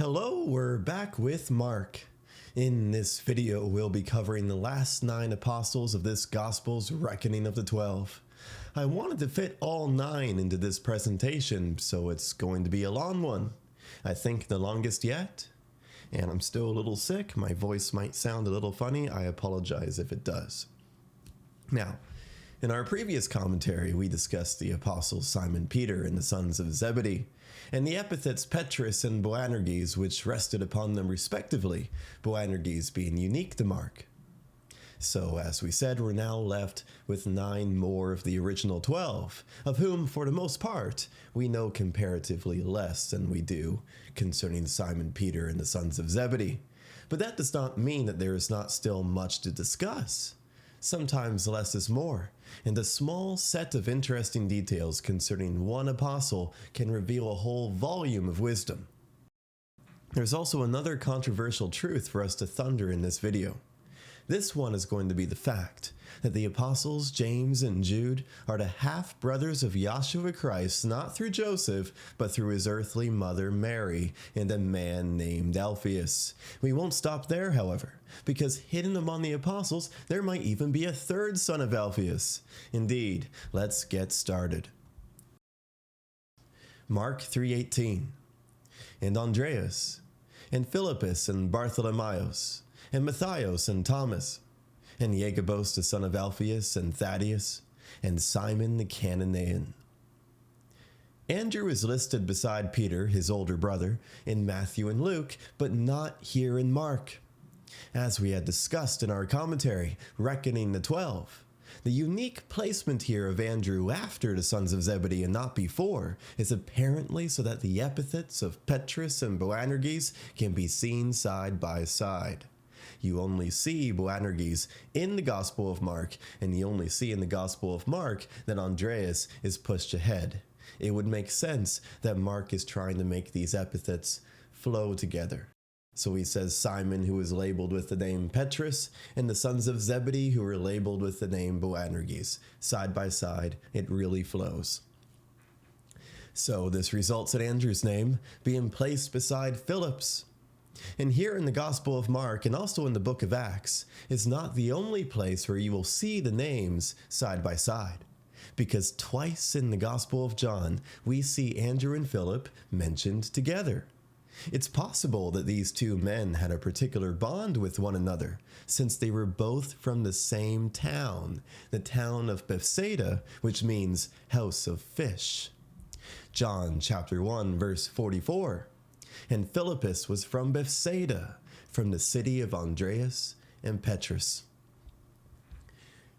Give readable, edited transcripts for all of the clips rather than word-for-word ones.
Hello, we're back with Mark. In this video, we'll be covering the last 9 apostles of this Gospel's reckoning of the 12. I wanted to fit all 9 into this presentation, so it's going to be a long one. I think the longest yet. And I'm still a little sick. My voice might sound a little funny. I apologize if it does. Now, in our previous commentary, we discussed the apostles Simon Peter and the sons of Zebedee, and the epithets Petrus and Boanerges, which rested upon them respectively, Boanerges being unique to Mark. So, as we said, we're now left with 9 more of the original 12, of whom, for the most part, we know comparatively less than we do concerning Simon Peter and the sons of Zebedee. But that does not mean that there is not still much to discuss. Sometimes less is more, and a small set of interesting details concerning one apostle can reveal a whole volume of wisdom. There's also another controversial truth for us to thunder in this video. This one is going to be the fact that the apostles James and Jude are the half-brothers of Yahshua Christ, not through Joseph, but through his earthly mother Mary and a man named Alphaeus. We won't stop there, however, because hidden among the apostles, there might even be a third son of Alphaeus. Indeed, let's get started. Mark 3:18. And Andreas, and Philippus, and Bartholomew, and Matthias, and Thomas, and Jacobus the son of Alphaeus, and Thaddeus, and Simon the Cananean. Andrew is listed beside Peter, his older brother, in Matthew and Luke, but not here in Mark. As we had discussed in our commentary, Reckoning the 12, the unique placement here of Andrew after the sons of Zebedee and not before is apparently so that the epithets of Petrus and Boanerges can be seen side by side. You only see Boanerges in the Gospel of Mark, and you only see in the Gospel of Mark that Andreas is pushed ahead. It would make sense that Mark is trying to make these epithets flow together. So he says Simon, who is labeled with the name Petrus, and the sons of Zebedee, who are labeled with the name Boanerges. Side by side, it really flows. So this results in Andrew's name being placed beside Philip's. And here in the Gospel of Mark, and also in the book of Acts, is not the only place where you will see the names side by side. Because twice in the Gospel of John, we see Andrew and Philip mentioned together. It's possible that these two men had a particular bond with one another, since they were both from the same town, the town of Bethsaida, which means house of fish. John chapter 1, verse 44. And Philippus was from Bethsaida, from the city of Andreas and Petrus.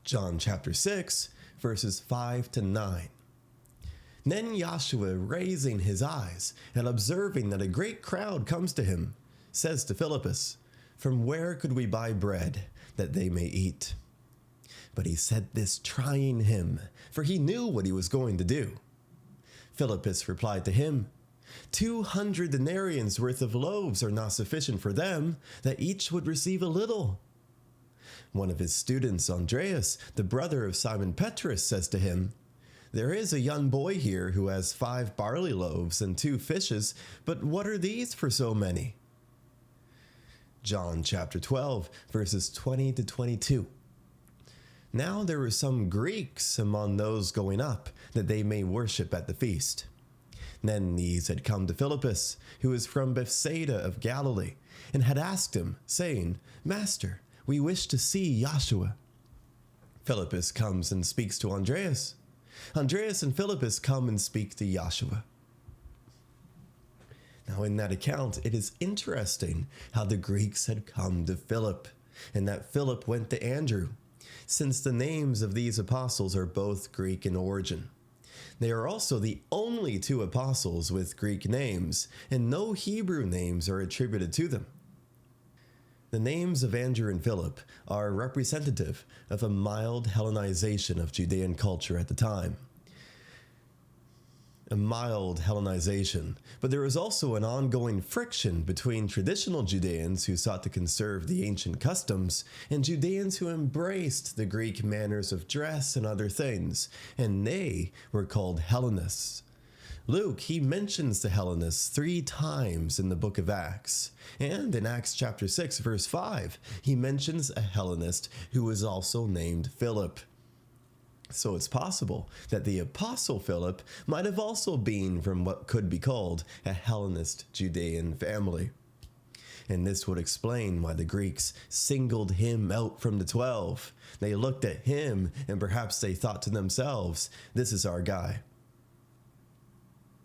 John chapter 6, verses 5 to 9. Then Yahshua, raising his eyes and observing that a great crowd comes to him, says to Philippus, "From where could we buy bread that they may eat?" But he said this trying him, for he knew what he was going to do. Philippus replied to him, 200 denarians worth of loaves are not sufficient for them, that each would receive a little. One of his students, Andreas, the brother of Simon Petrus, says to him, "There is a young boy here who has 5 barley loaves and 2 fishes, but what are these for so many?" John chapter 12, verses 20 to 22. Now there were some Greeks among those going up, that they may worship at the feast. Then these had come to Philippus, who was from Bethsaida of Galilee, and had asked him, saying, "Master, we wish to see Yahshua." Philippus comes and speaks to Andreas. Andreas and Philippus come and speak to Yahshua. Now in that account, it is interesting how the Greeks had come to Philip, and that Philip went to Andrew, since the names of these apostles are both Greek in origin. They are also the only 2 apostles with Greek names, and no Hebrew names are attributed to them. The names of Andrew and Philip are representative of a mild Hellenization of Judean culture at the time. A mild Hellenization, but there was also an ongoing friction between traditional Judeans who sought to conserve the ancient customs and Judeans who embraced the Greek manners of dress and other things, and they were called Hellenists. Luke, he mentions the Hellenists 3 times in the book of Acts. And in Acts chapter 6, verse 5, he mentions a Hellenist who is also named Philip. So it's possible that the Apostle Philip might have also been from what could be called a Hellenist Judean family. And this would explain why the Greeks singled him out from the 12. They looked at him and perhaps they thought to themselves, this is our guy.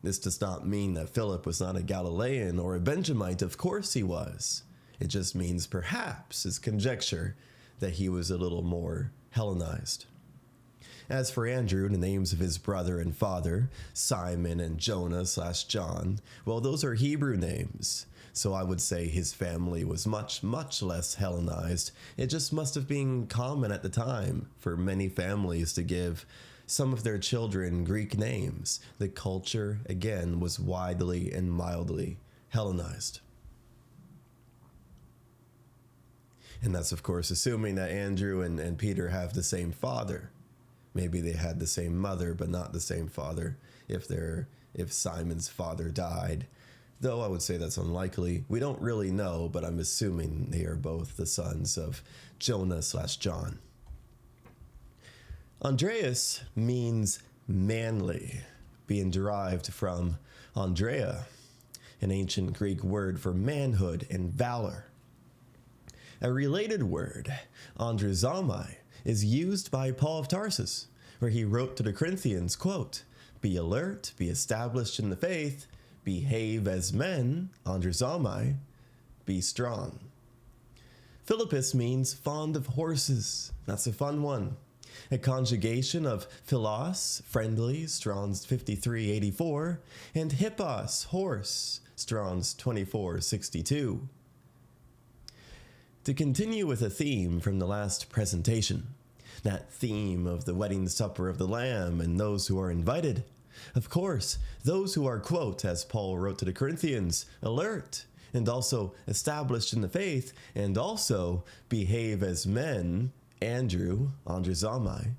This does not mean that Philip was not a Galilean or a Benjamite. Of course he was. It just means perhaps, it's conjecture, that he was a little more Hellenized. As for Andrew, the names of his brother and father, Simon and Jonah/John, well, those are Hebrew names. So I would say his family was much, much less Hellenized. It just must have been common at the time for many families to give some of their children Greek names. The culture, again, was widely and mildly Hellenized. And that's, of course, assuming that Andrew and Peter have the same father. Maybe they had the same mother, but not the same father if Simon's father died. Though I would say that's unlikely. We don't really know, but I'm assuming they are both the sons of Jonah/John. Andreas means manly, being derived from Andrea, an ancient Greek word for manhood and valor. A related word, androzomai, is used by Paul of Tarsus, where he wrote to the Corinthians, quote, "Be alert, be established in the faith, behave as men," androzomai, be strong. Philippus means fond of horses. That's a fun one. A conjugation of philos, friendly, Strong's 5384, and hippos, horse, Strong's 2462. To continue with a theme from the last presentation, that theme of the wedding supper of the Lamb and those who are invited, of course, those who are, quote, as Paul wrote to the Corinthians, alert, and also established in the faith, and also behave as men, Andrew, androzomai,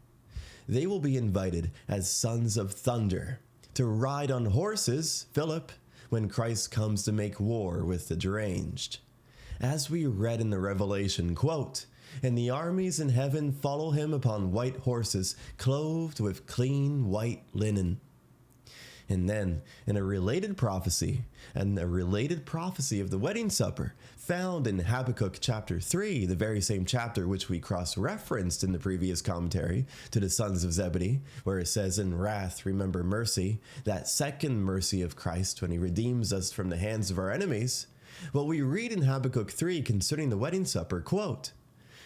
they will be invited as sons of thunder to ride on horses, Philip, when Christ comes to make war with the deranged. As we read in the Revelation, quote, "And the armies in heaven follow him upon white horses, clothed with clean white linen." And then, in a related prophecy of the wedding supper, found in Habakkuk chapter 3, the very same chapter which we cross-referenced in the previous commentary to the sons of Zebedee, where it says, "In wrath remember mercy," that second mercy of Christ when he redeems us from the hands of our enemies. Well, we read in Habakkuk 3 concerning the wedding supper, quote,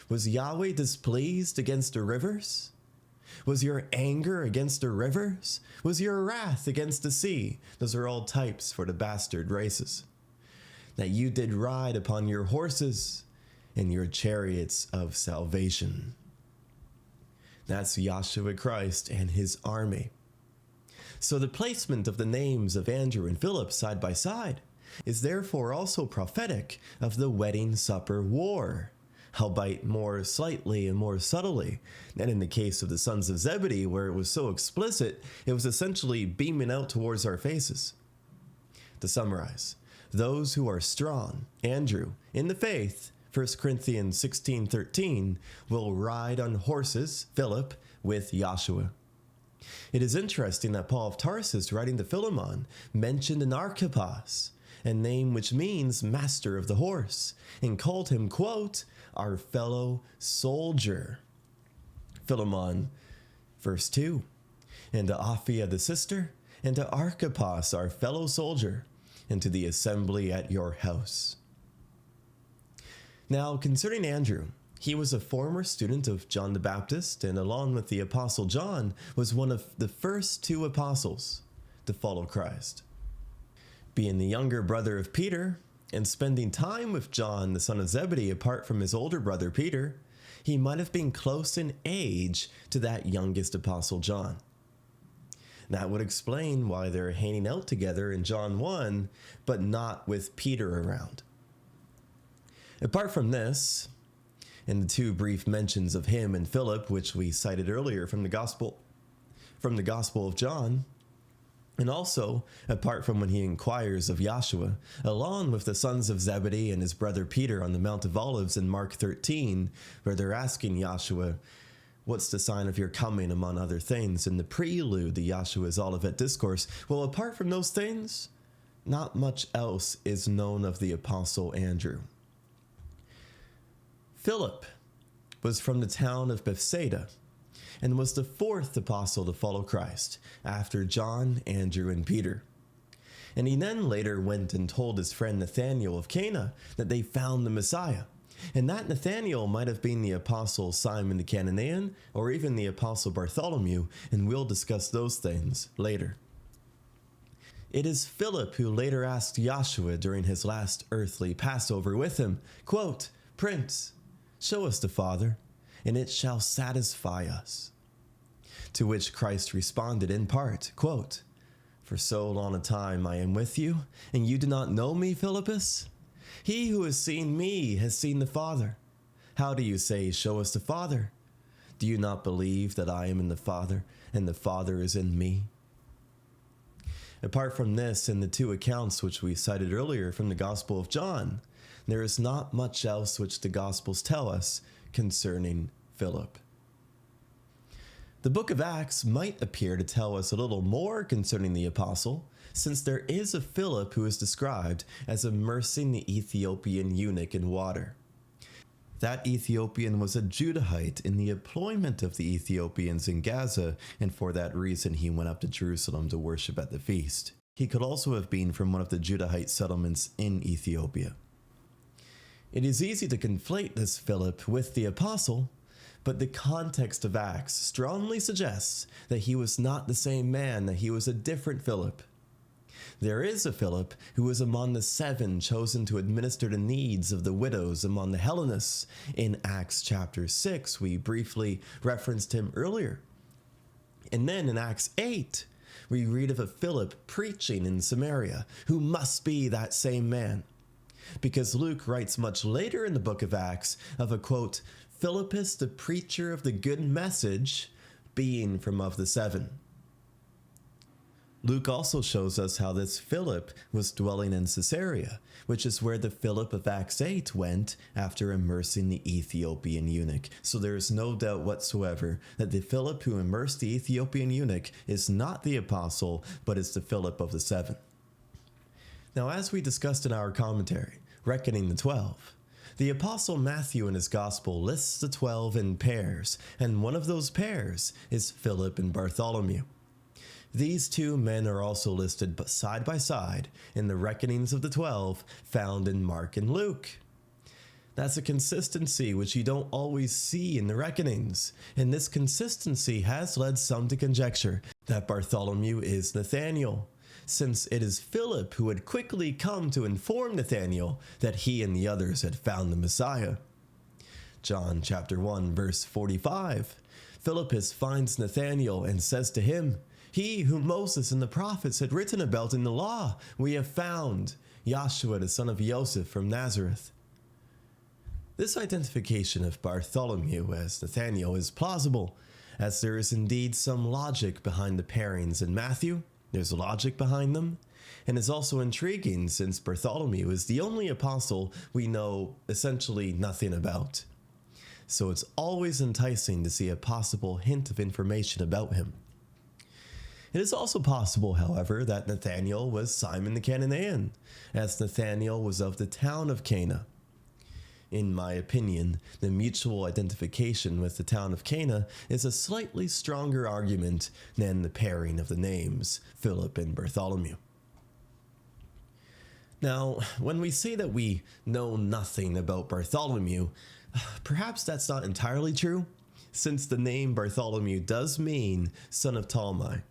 "Was Yahweh displeased against the rivers? Was your anger against the rivers? Was your wrath against the sea?" Those are all types for the bastard races. "That you did ride upon your horses and your chariots of salvation." That's Yahshua Christ and his army. So the placement of the names of Andrew and Philip side by side is therefore also prophetic of the wedding supper war, albeit more slightly and more subtly than in the case of the sons of Zebedee, where it was so explicit, it was essentially beaming out towards our faces. To summarize, those who are strong, Andrew, in the faith, 1 Corinthians 16:13, will ride on horses, Philip, with Yahshua. It is interesting that Paul of Tarsus, writing to Philemon, mentioned an archippos, a name which means master of the horse, and called him, quote, "our fellow soldier." Philemon, verse 2, "And to Apphia the sister, and to Archippus our fellow soldier, and to the assembly at your house." Now, concerning Andrew, he was a former student of John the Baptist, and along with the Apostle John, was one of the first 2 apostles to follow Christ. Being the younger brother of Peter, and spending time with John, the son of Zebedee, apart from his older brother Peter, he might have been close in age to that youngest apostle John. That would explain why they're hanging out together in John 1, but not with Peter around. Apart from this, and the 2 brief mentions of him and Philip, which we cited earlier from the Gospel of John, And also, apart from when he inquires of Yahshua, along with the sons of Zebedee and his brother Peter on the Mount of Olives in Mark 13, where they're asking Yahshua, what's the sign of your coming, among other things, in the prelude to Yahshua's Olivet Discourse. Well, apart from those things, not much else is known of the Apostle Andrew. Philip was from the town of Bethsaida, and was the fourth apostle to follow Christ, after John, Andrew, and Peter. And he then later went and told his friend Nathanael of Cana that they found the Messiah. And that Nathanael might have been the apostle Simon the Cananean, or even the apostle Bartholomew, and we'll discuss those things later. It is Philip who later asked Yahshua during his last earthly Passover with him, quote, "Prince, show us the Father, and it shall satisfy us." To which Christ responded in part, quote, "For so long a time I am with you, and you do not know me, Philippus? He who has seen me has seen the Father. How do you say, 'Show us the Father'? Do you not believe that I am in the Father, and the Father is in me?" Apart from this and the two accounts which we cited earlier from the Gospel of John, there is not much else which the Gospels tell us concerning Philip. The book of Acts might appear to tell us a little more concerning the apostle, since there is a Philip who is described as immersing the Ethiopian eunuch in water. That Ethiopian was a Judahite in the employment of the Ethiopians in Gaza, and for that reason he went up to Jerusalem to worship at the feast. He could also have been from one of the Judahite settlements in Ethiopia. It is easy to conflate this Philip with the apostle, but the context of Acts strongly suggests that he was not the same man, that he was a different Philip. There is a Philip who was among the 7 chosen to administer the needs of the widows among the Hellenists. In Acts chapter 6, we briefly referenced him earlier. And then in Acts 8, we read of a Philip preaching in Samaria, who must be that same man. Because Luke writes much later in the book of Acts of a, quote, "Philippus, the preacher of the good message, being from of the 7. Luke also shows us how this Philip was dwelling in Caesarea, which is where the Philip of Acts 8 went after immersing the Ethiopian eunuch. So there is no doubt whatsoever that the Philip who immersed the Ethiopian eunuch is not the apostle, but is the Philip of the 7. Now, as we discussed in our commentary, reckoning the 12, the Apostle Matthew in his Gospel lists the 12 in pairs, and one of those pairs is Philip and Bartholomew. These two men are also listed side by side in the reckonings of the 12 found in Mark and Luke. That's a consistency which you don't always see in the reckonings, and this consistency has led some to conjecture that Bartholomew is Nathanael, since it is Philip who had quickly come to inform Nathanael that he and the others had found the Messiah. John chapter 1 verse 45, Philippus finds Nathanael and says to him, "He whom Moses and the prophets had written about in the law, we have found, Yahshua the son of Joseph from Nazareth." This identification of Bartholomew as Nathanael is plausible, as there is indeed some logic behind the pairings in Matthew. There's logic behind them, and is also intriguing since Bartholomew is the only apostle we know essentially nothing about. So it's always enticing to see a possible hint of information about him. It is also possible, however, that Nathanael was Simon the Cananean, as Nathanael was of the town of Cana. In my opinion, the mutual identification with the town of Cana is a slightly stronger argument than the pairing of the names, Philip and Bartholomew. Now, when we say that we know nothing about Bartholomew, perhaps that's not entirely true, since the name Bartholomew does mean son of Talmai.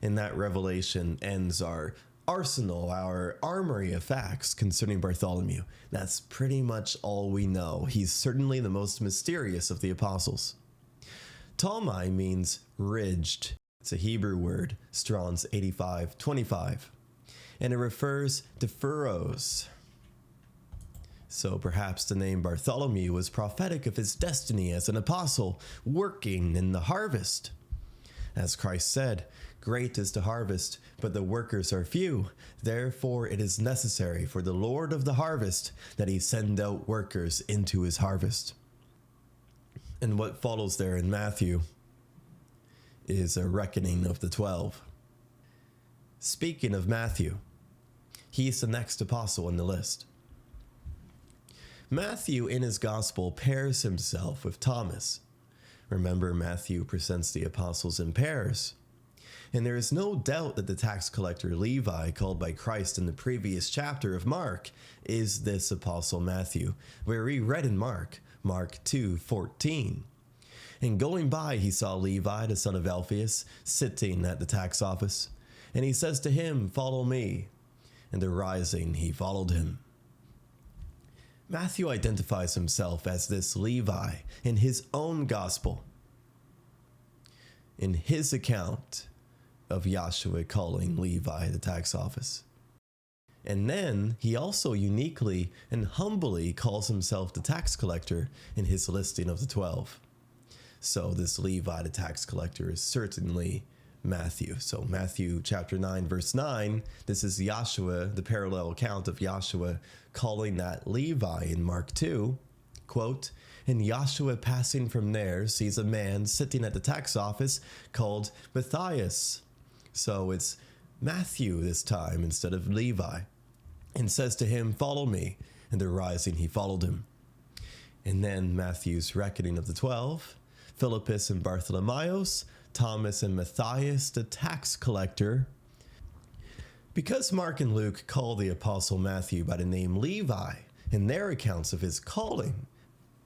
And that revelation ends our arsenal, our armory of facts concerning Bartholomew. That's pretty much all we know. He's certainly the most mysterious of the apostles. Talmai means ridged. It's a Hebrew word, Strong's 8525, and it refers to furrows. So perhaps the name Bartholomew was prophetic of his destiny as an apostle working in the harvest. As Christ said, Great is the harvest, but the workers are few. Therefore it is necessary for the Lord of the harvest that he send out workers into his harvest. And what follows there in Matthew is a reckoning of the 12. Speaking of Matthew, he's the next apostle in the list. Matthew in his gospel pairs himself with Thomas. Remember, Matthew presents the apostles in pairs. And there is no doubt that the tax collector Levi, called by Christ in the previous chapter of Mark, is this apostle Matthew, where we read in Mark 2:14. And going by, he saw Levi, the son of Alphaeus, sitting at the tax office. And he says to him, "Follow me." And arising, he followed him. Matthew identifies himself as this Levi in his own gospel, in his account of Yahshua calling Levi the tax office. And then he also uniquely and humbly calls himself the tax collector in his listing of the 12. So this Levi the tax collector is certainly Matthew. So Matthew chapter 9 verse 9, this is Yahshua, the parallel account of Yahshua calling that Levi in Mark 2, quote, "And Yahshua passing from there sees a man sitting at the tax office called Matthias." So it's Matthew this time instead of Levi, and says to him, "Follow me." And arising, he followed him. And then Matthew's reckoning of the 12, Philippus and Bartholomew, Thomas and Matthias, the tax collector. Because Mark and Luke call the apostle Matthew by the name Levi in their accounts of his calling,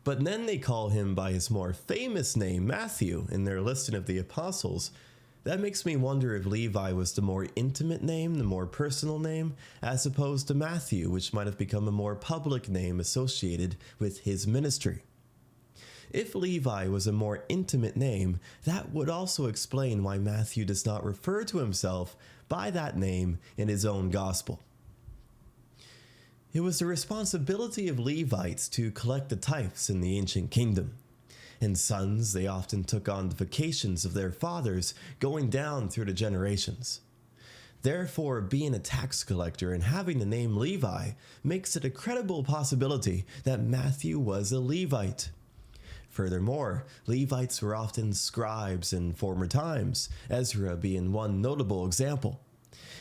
but then they call him by his more famous name Matthew in their listing of the apostles, that makes me wonder if Levi was the more intimate name, the more personal name, as opposed to Matthew, which might have become a more public name associated with his ministry. If Levi was a more intimate name, that would also explain why Matthew does not refer to himself by that name in his own gospel. It was the responsibility of Levites to collect the tithes in the ancient kingdom. And sons, they often took on the vocations of their fathers, going down through the generations. Therefore, being a tax collector and having the name Levi makes it a credible possibility that Matthew was a Levite. Furthermore, Levites were often scribes in former times, Ezra being one notable example.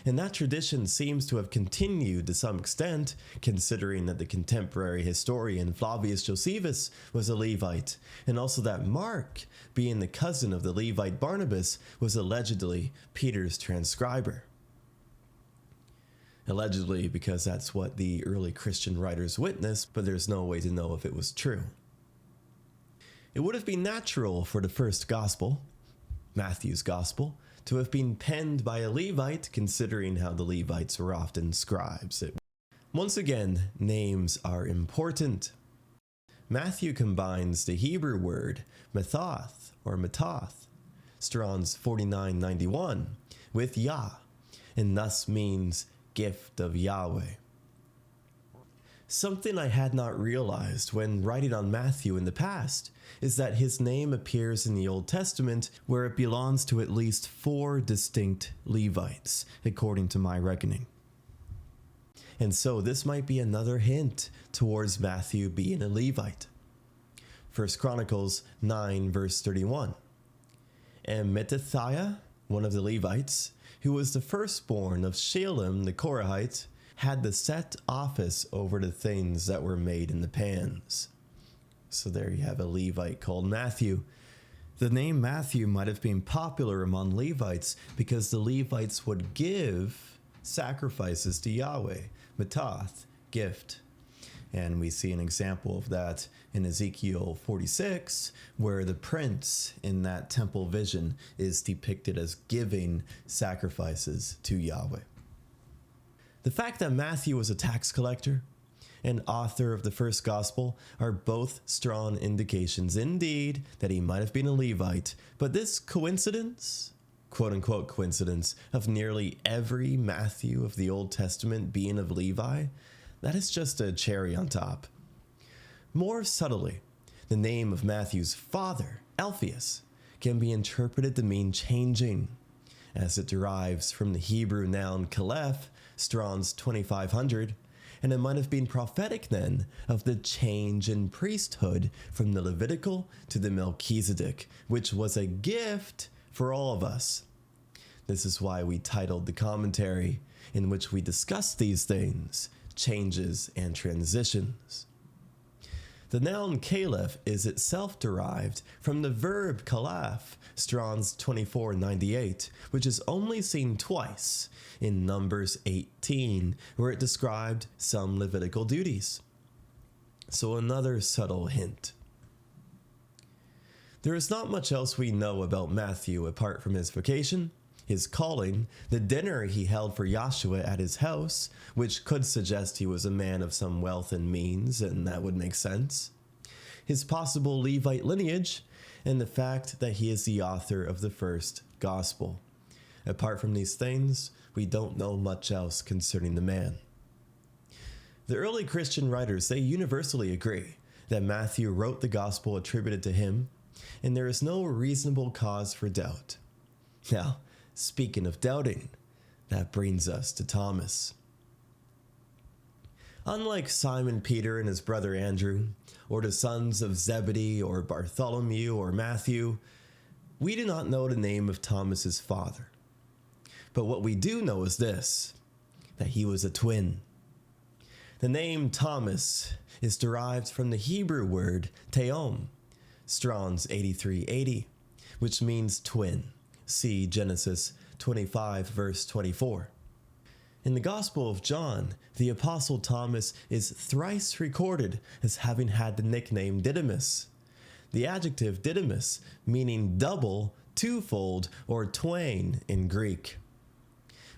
And that tradition seems to have continued to some extent, considering that the contemporary historian Flavius Josephus was a Levite, and also that Mark, being the cousin of the Levite Barnabas, was allegedly Peter's transcriber. Allegedly, because that's what the early Christian writers witnessed, but there's no way to know if it was true. It would have been natural for the first gospel, Matthew's gospel, to have been penned by a Levite, considering how the Levites were often scribes. Once again, names are important. Matthew combines the Hebrew word methoth or matoth, Strong's 4991, with Yah, and thus means gift of Yahweh. Something I had not realized when writing on Matthew in the past is that his name appears in the Old Testament where it belongs to at least 4 distinct Levites, according to my reckoning. And so this might be another hint towards Matthew being a Levite. 1 Chronicles 9 verse 31. And Mattithiah, one of the Levites, who was the firstborn of Shalem the Korahite, had the set office over the things that were made in the pans. So there you have a Levite called Matthew. The name Matthew might have been popular among Levites because the Levites would give sacrifices to Yahweh, matoth, gift. And we see an example of that in Ezekiel 46, where the prince in that temple vision is depicted as giving sacrifices to Yahweh. The fact that Matthew was a tax collector and author of the first gospel are both strong indications indeed that he might have been a Levite, but this coincidence, quote-unquote coincidence, of nearly every Matthew of the Old Testament being of Levi, that is just a cherry on top. More subtly, the name of Matthew's father, Alphaeus, can be interpreted to mean changing, as it derives from the Hebrew noun kalef, Strong's 2500, and it might have been prophetic then of the change in priesthood from the Levitical to the Melchizedek, which was a gift for all of us. This is why we titled the commentary, in which we discuss these things, changes and transitions. The noun caliph is itself derived from the verb kalaf, Strong's 2498, which is only seen twice in Numbers 18, where it described some Levitical duties. So another subtle hint. There is not much else we know about Matthew apart from his vocation, his calling, the dinner he held for Yahshua at his house, which could suggest he was a man of some wealth and means, and that would make sense, his possible Levite lineage, and the fact that he is the author of the first gospel. Apart from these things, we don't know much else concerning the man. The early Christian writers, they universally agree that Matthew wrote the gospel attributed to him, and there is no reasonable cause for doubt. Now, speaking of doubting, that brings us to Thomas. Unlike Simon Peter and his brother Andrew, or the sons of Zebedee or Bartholomew or Matthew, we do not know the name of Thomas's father. But what we do know is this, that he was a twin. The name Thomas is derived from the Hebrew word teom, Strong's 8380, which means twin. See Genesis 25, verse 24. In the Gospel of John, the Apostle Thomas is thrice recorded as having had the nickname Didymus. The adjective Didymus meaning double, twofold, or twain in Greek.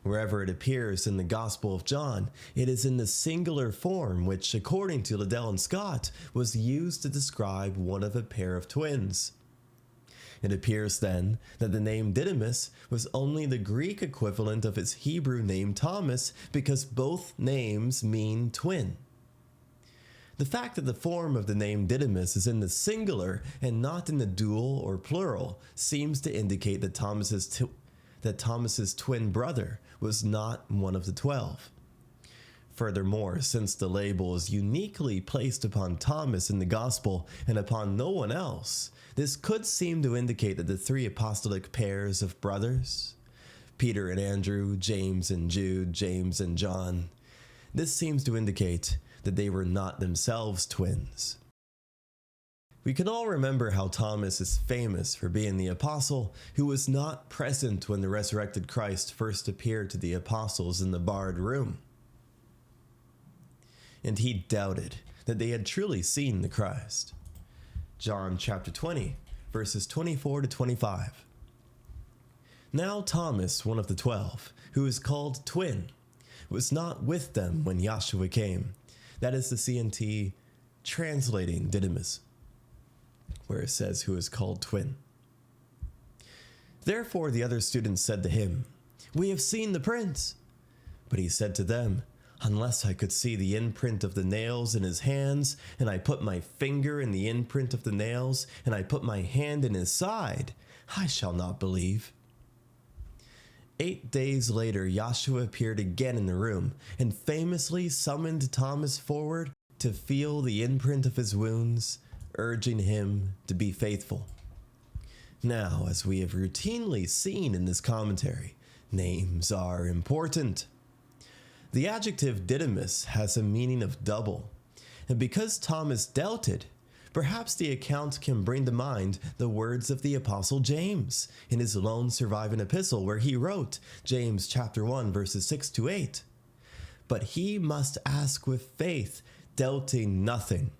Wherever it appears in the Gospel of John, it is in the singular form which, according to Liddell and Scott, was used to describe one of a pair of twins. It appears then that the name Didymus was only the Greek equivalent of its Hebrew name Thomas, because both names mean twin. The fact that the form of the name Didymus is in the singular and not in the dual or plural seems to indicate that Thomas's twin brother was not one of the 12. Furthermore, since the label is uniquely placed upon Thomas in the gospel and upon no one else, this could seem to indicate that the three apostolic pairs of brothers, Peter and Andrew, James and Jude, James and John, this seems to indicate that they were not themselves twins. We can all remember how Thomas is famous for being the apostle who was not present when the resurrected Christ first appeared to the apostles in the barred room. And he doubted that they had truly seen the Christ. John chapter 20, verses 24 to 25. Now Thomas, one of the 12, who is called Twin, was not with them when Yahshua came. That is the CNT translating Didymus, where it says who is called Twin. Therefore the other students said to him, "We have seen the Prince." But he said to them, "Unless I could see the imprint of the nails in his hands, and I put my finger in the imprint of the nails, and I put my hand in his side, I shall not believe." 8 days later, Yahshua appeared again in the room, and famously summoned Thomas forward to feel the imprint of his wounds, urging him to be faithful. Now, as we have routinely seen in this commentary, names are important. The adjective Didymus has a meaning of double, and because Thomas doubted, perhaps the account can bring to mind the words of the Apostle James in his lone surviving epistle, where he wrote, James chapter 1, verses 6 to 8, "But he must ask with faith, doubting nothing.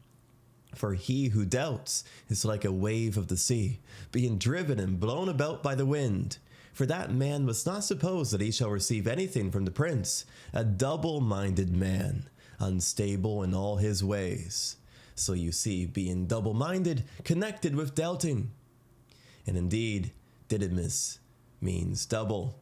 For he who doubts is like a wave of the sea, being driven and blown about by the wind. For that man must not suppose that he shall receive anything from the prince, a double-minded man, unstable in all his ways." So you see, being double-minded connected with doubting. And indeed, Didymus means double.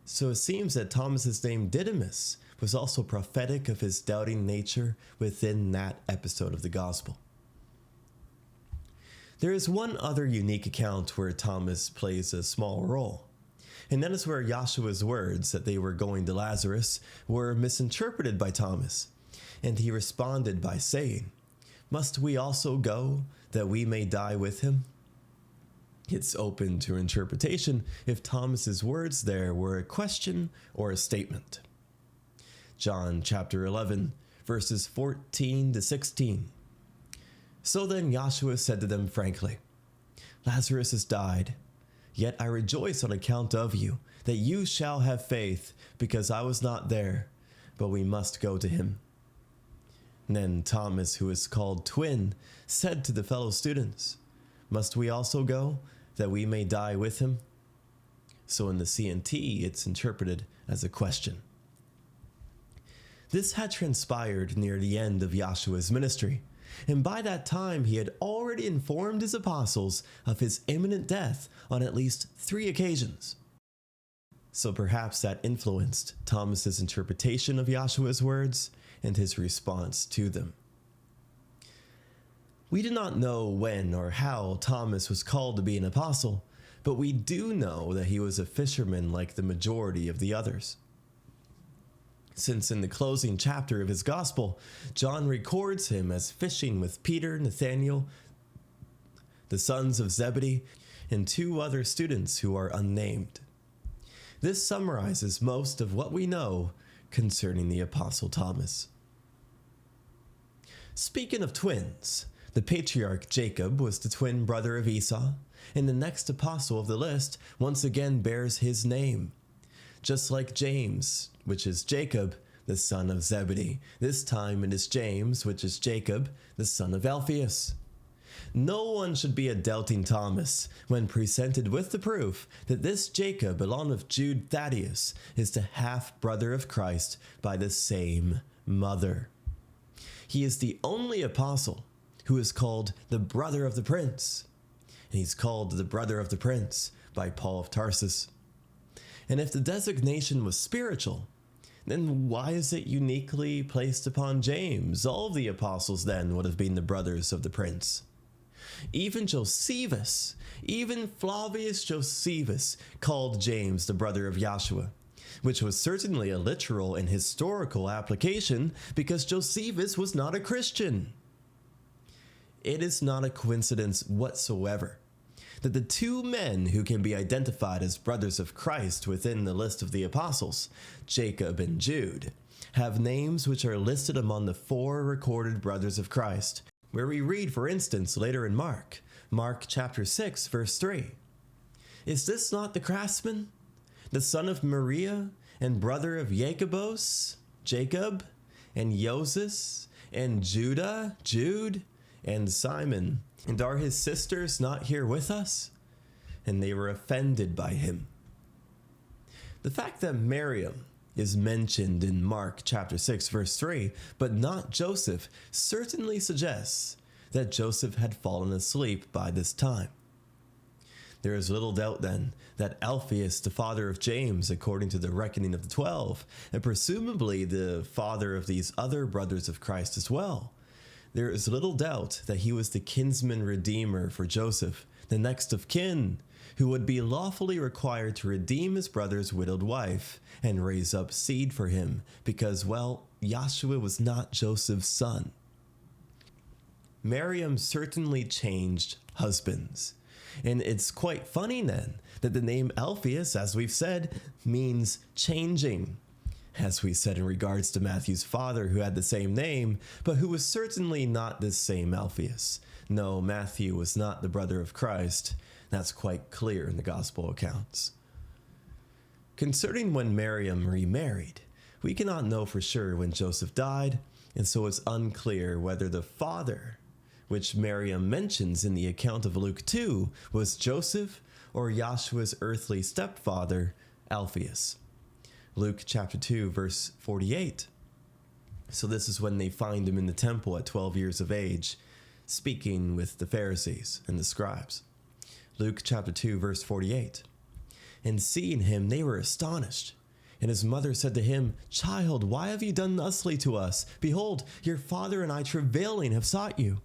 So it seems that Thomas's name Didymus was also prophetic of his doubting nature within that episode of the gospel. There is one other unique account where Thomas plays a small role. And that is where Yahshua's words that they were going to Lazarus were misinterpreted by Thomas. And he responded by saying, "Must we also go that we may die with him?" It's open to interpretation if Thomas's words there were a question or a statement. John chapter 11, verses 14 to 16. So then Yahshua said to them frankly, "Lazarus has died. Yet I rejoice on account of you, that you shall have faith, because I was not there, but we must go to him." Then Thomas, who is called Twin, said to the fellow students, "Must we also go, that we may die with him?" So in the CNT, it's interpreted as a question. This had transpired near the end of Yahshua's ministry, and by that time he had already informed his apostles of his imminent death on at least 3 occasions. So perhaps that influenced Thomas's interpretation of Yahshua's words and his response to them. We do not know when or how Thomas was called to be an apostle, but we do know that he was a fisherman like the majority of the others. Since in the closing chapter of his gospel, John records him as fishing with Peter, Nathanael, the sons of Zebedee, and 2 other students who are unnamed. This summarizes most of what we know concerning the Apostle Thomas. Speaking of twins, the patriarch Jacob was the twin brother of Esau, and the next apostle of the list once again bears his name. Just like James, which is Jacob, the son of Zebedee. This time it is James, which is Jacob, the son of Alphaeus. No one should be a doubting Thomas when presented with the proof that this Jacob, along with Jude Thaddeus, is the half-brother of Christ by the same mother. He is the only apostle who is called the brother of the prince. And he's called the brother of the prince by Paul of Tarsus. And if the designation was spiritual, then why is it uniquely placed upon James? All the apostles then would have been the brothers of the prince. Even Josephus, even Flavius Josephus called James the brother of Yahshua, which was certainly a literal and historical application because Josephus was not a Christian. It is not a coincidence whatsoever that the 2 men who can be identified as brothers of Christ within the list of the apostles, Jacob and Jude, have names which are listed among the 4 recorded brothers of Christ, where we read, for instance, later in Mark chapter 6, verse 3. "Is this not the craftsman, the son of Maria, and brother of Jacobos, Jacob, and Joses, and Judah, Jude, and Simon? And are his sisters not here with us?" And they were offended by him. The fact that Mariam is mentioned in Mark chapter 6, verse 3, but not Joseph, certainly suggests that Joseph had fallen asleep by this time. There is little doubt then that Alphaeus, the father of James, according to the reckoning of the 12, and presumably the father of these other brothers of Christ as well, there is little doubt that he was the kinsman redeemer for Joseph, the next of kin, who would be lawfully required to redeem his brother's widowed wife and raise up seed for him, because, well, Yahshua was not Joseph's son. Mariam certainly changed husbands, and it's quite funny then that the name Alphaeus, as we've said, means changing. As we said in regards to Matthew's father, who had the same name, but who was certainly not this same Alphaeus. No, Matthew was not the brother of Christ. That's quite clear in the gospel accounts. Concerning when Mariam remarried, we cannot know for sure when Joseph died, and so it's unclear whether the father, which Mariam mentions in the account of Luke 2, was Joseph or Yahshua's earthly stepfather, Alphaeus. Luke chapter 2, verse 48. So this is when they find him in the temple at 12 years of age, speaking with the Pharisees and the scribes. Luke chapter 2, verse 48. "And seeing him, they were astonished. And his mother said to him, 'Child, why have you done thusly to us? Behold, your father and I travailing have sought you.'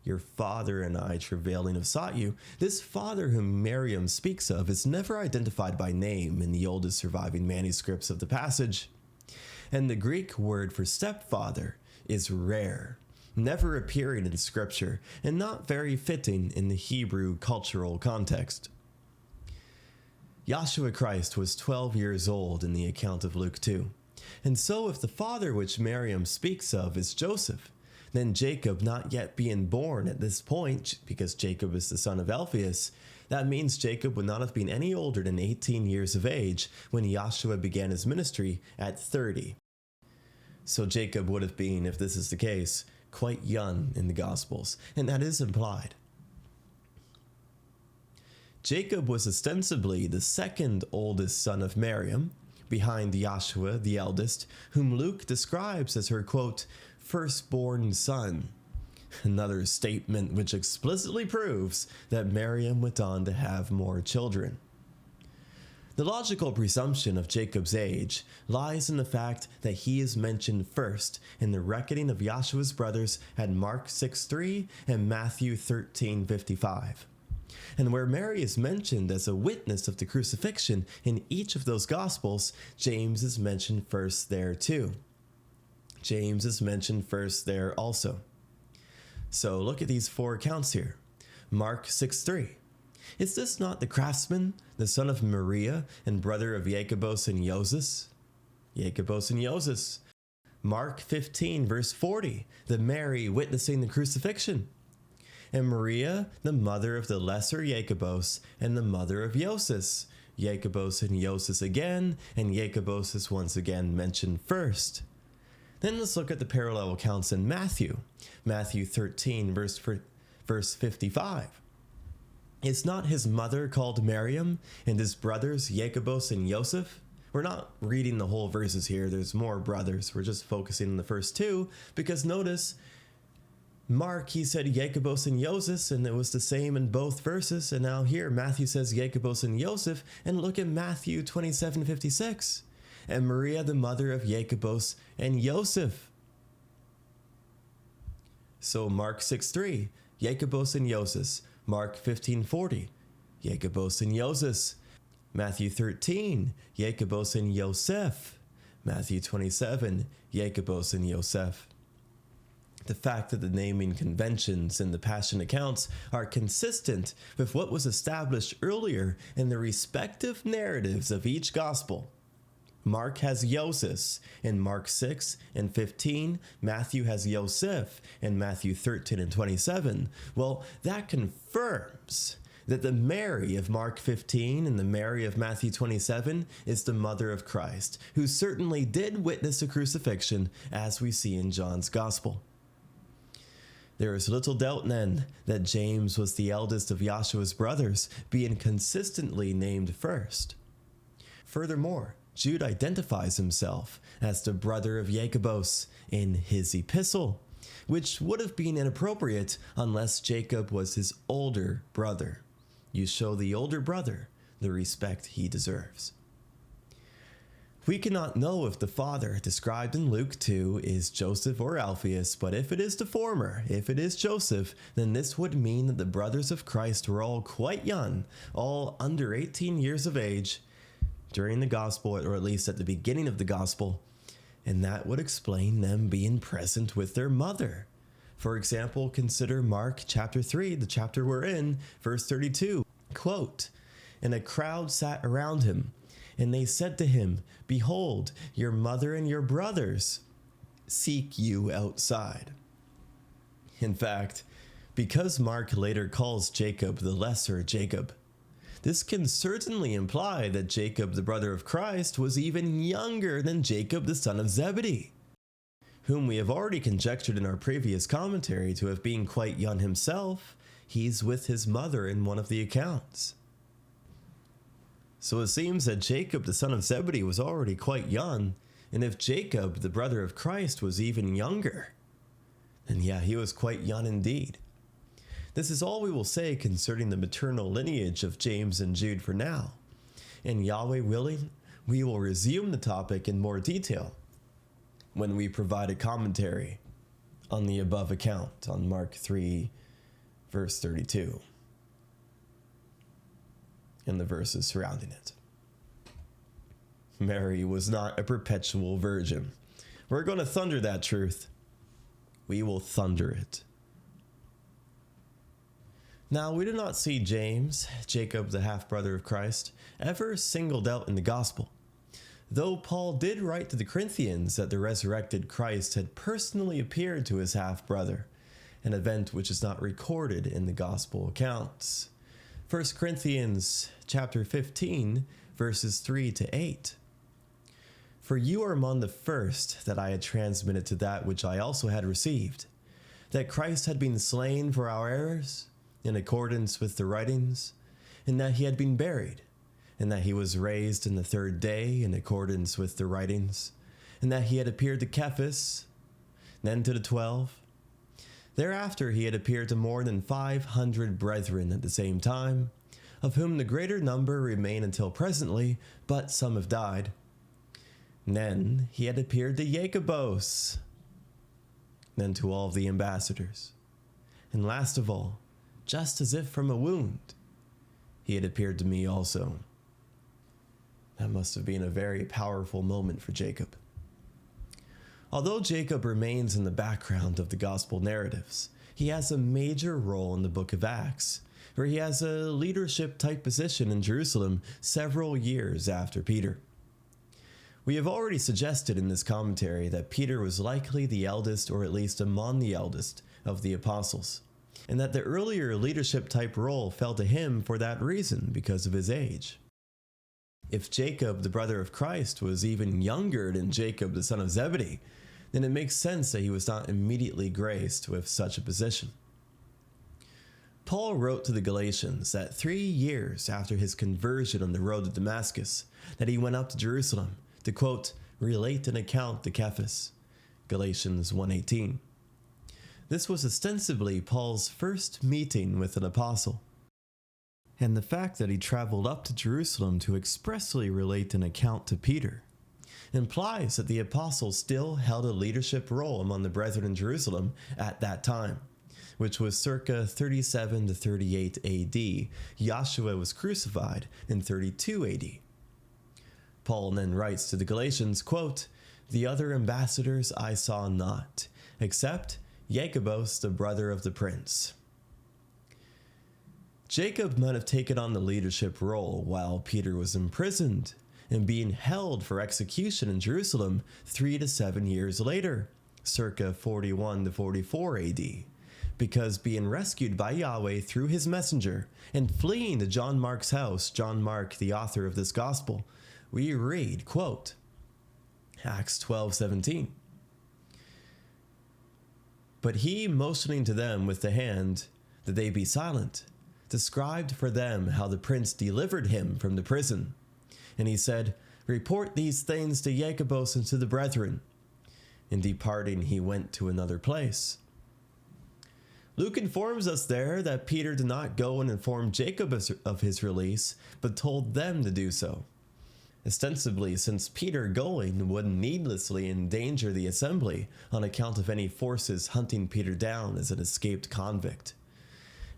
Your father and I travailing have sought you. This father whom Mariam speaks of is never identified by name in the oldest surviving manuscripts of the passage. And the Greek word for stepfather is rare, never appearing in Scripture, and not very fitting in the Hebrew cultural context. Yahshua Christ was 12 years old in the account of Luke 2. And so if the father which Mariam speaks of is Joseph, then Jacob not yet being born at this point, because Jacob is the son of Alphaeus, that means Jacob would not have been any older than 18 years of age when Yahshua began his ministry at 30. So Jacob would have been, if this is the case, quite young in the Gospels, and that is implied. Jacob was ostensibly the second oldest son of Mariam, behind Yahshua, the eldest, whom Luke describes as her, quote, firstborn son. Another statement which explicitly proves that Mariam went on to have more children. The logical presumption of Jacob's age lies in the fact that he is mentioned first in the reckoning of Yahshua's brothers at Mark 6:3 and Matthew 13:55. And where Mary is mentioned as a witness of the crucifixion in each of those Gospels, James is mentioned first there too. James is mentioned first there also. So look at these four accounts here. Mark 6:3. Is this not the craftsman, the son of Maria and brother of Jacobos and Joses? Jacobos and Joses. Mark 15 verse 40. The Mary witnessing the crucifixion. And Maria, the mother of the lesser Jacobos and the mother of Joses. Jacobos and Joses again, and Jacobos is once again mentioned first. Then let's look at the parallel accounts in Matthew. Matthew 13 verse 55. Is not his mother called Mariam, and his brothers Jacobos and Joseph? We're not reading the whole verses here. There's more brothers. We're just focusing on the first two, because notice, Mark, he said Jacobos and Joses, and it was the same in both verses. And now here, Matthew says Jacobos and Joseph, and look at Matthew 27:56. And Maria, the mother of Jacobos and Joseph. So Mark 6:3, Jacobos and Joses. Mark 15:40, Jacobos and Joses. Matthew 13, Jacobos and Joseph. Matthew 27, Jacobos and Joseph. The fact that the naming conventions in the Passion accounts are consistent with what was established earlier in the respective narratives of each gospel. Mark has Joses in Mark 6 and 15. Matthew has Joseph in Matthew 13 and 27. Well, that confirms that the Mary of Mark 15 and the Mary of Matthew 27 is the mother of Christ, who certainly did witness the crucifixion, as we see in John's Gospel. There is little doubt then that James was the eldest of Yahshua's brothers, being consistently named first. Furthermore, Jude identifies himself as the brother of Jacobos in his epistle, which would have been inappropriate unless Jacob was his older brother. You show the older brother the respect he deserves. We cannot know if the father described in Luke 2 is Joseph or Alphaeus, but if it is the former, if it is Joseph, then this would mean that the brothers of Christ were all quite young, all under 18 years of age, during the gospel, or at least at the beginning of the gospel, and that would explain them being present with their mother. For example, consider Mark chapter 3, the chapter we're in, verse 32, quote, and a crowd sat around him, and they said to him, behold, your mother and your brothers seek you outside. In fact, because Mark later calls Jacob the lesser Jacob, this can certainly imply that Jacob, the brother of Christ, was even younger than Jacob, the son of Zebedee, whom we have already conjectured in our previous commentary to have been quite young himself. He's with his mother in one of the accounts. So it seems that Jacob, the son of Zebedee, was already quite young, and if Jacob, the brother of Christ, was even younger, then yeah, he was quite young indeed. This is all we will say concerning the maternal lineage of James and Jude for now. And Yahweh willing, we will resume the topic in more detail when we provide a commentary on the above account on Mark 3 verse 32, and the verses surrounding it. Mary was not a perpetual virgin. We're going to thunder that truth. We will thunder it. Now, we do not see James, Jacob, the half-brother of Christ, ever singled out in the gospel, though Paul did write to the Corinthians that the resurrected Christ had personally appeared to his half-brother, an event which is not recorded in the gospel accounts. 1 Corinthians chapter 15, verses 3 to 8. For you are among the first that I had transmitted to that which I also had received, that Christ had been slain for our errors, in accordance with the writings, and that he had been buried, and that he was raised in the third day in accordance with the writings, and that he had appeared to Cephas, then to the 12. Thereafter he had appeared to more than 500 brethren at the same time, of whom the greater number remain until presently, but some have died. Then he had appeared to Jacobos, then to all the ambassadors. And last of all, just as if from a wound, he had appeared to me also. That must have been a very powerful moment for Jacob. Although Jacob remains in the background of the gospel narratives, he has a major role in the book of Acts, where he has a leadership type position in Jerusalem several years after Peter. We have already suggested in this commentary that Peter was likely the eldest, or at least among the eldest, of the apostles, and that the earlier leadership type role fell to him for that reason, because of his age. If Jacob, the brother of Christ, was even younger than Jacob, the son of Zebedee, then it makes sense that he was not immediately graced with such a position. Paul wrote to the Galatians that 3 years after his conversion on the road to Damascus, that he went up to Jerusalem to, quote, relate an account to Cephas, Galatians 1:18. This was ostensibly Paul's first meeting with an apostle. And the fact that he traveled up to Jerusalem to expressly relate an account to Peter implies that the apostle still held a leadership role among the brethren in Jerusalem at that time, which was circa 37 to 38 AD. Joshua was crucified in 32 AD. Paul then writes to the Galatians, quote, the other ambassadors I saw not, except Jacobos, the brother of the prince. Jacob might have taken on the leadership role while Peter was imprisoned and being held for execution in Jerusalem 3 to 7 years later, circa 41 to 44 AD, because being rescued by Yahweh through his messenger and fleeing to John Mark's house, John Mark, the author of this gospel, we read, quote, Acts 12:17. But he, motioning to them with the hand that they be silent, described for them how the prince delivered him from the prison. And he said, report these things to Jacobos and to the brethren. In departing, he went to another place. Luke informs us there that Peter did not go and inform Jacob of his release, but told them to do so. Ostensibly, since Peter going would needlessly endanger the assembly on account of any forces hunting Peter down as an escaped convict.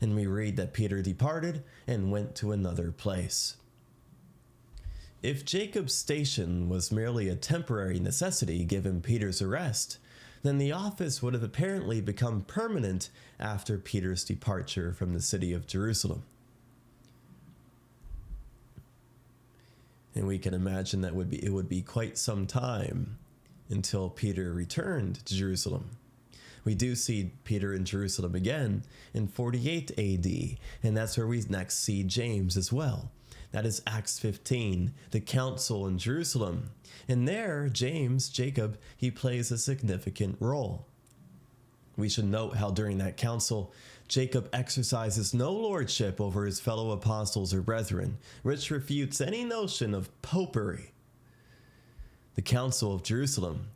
And we read that Peter departed and went to another place. If Jacob's station was merely a temporary necessity given Peter's arrest, then the office would have apparently become permanent after Peter's departure from the city of Jerusalem. And we can imagine that it would be quite some time until Peter returned to Jerusalem. We do see Peter in Jerusalem again in 48 AD, and that's where we next see James as well. That is Acts 15, the council in Jerusalem. And there, James, Jacob, he plays a significant role. We should note how during that council, Jacob exercises no lordship over his fellow apostles or brethren, which refutes any notion of popery. The Council of Jerusalem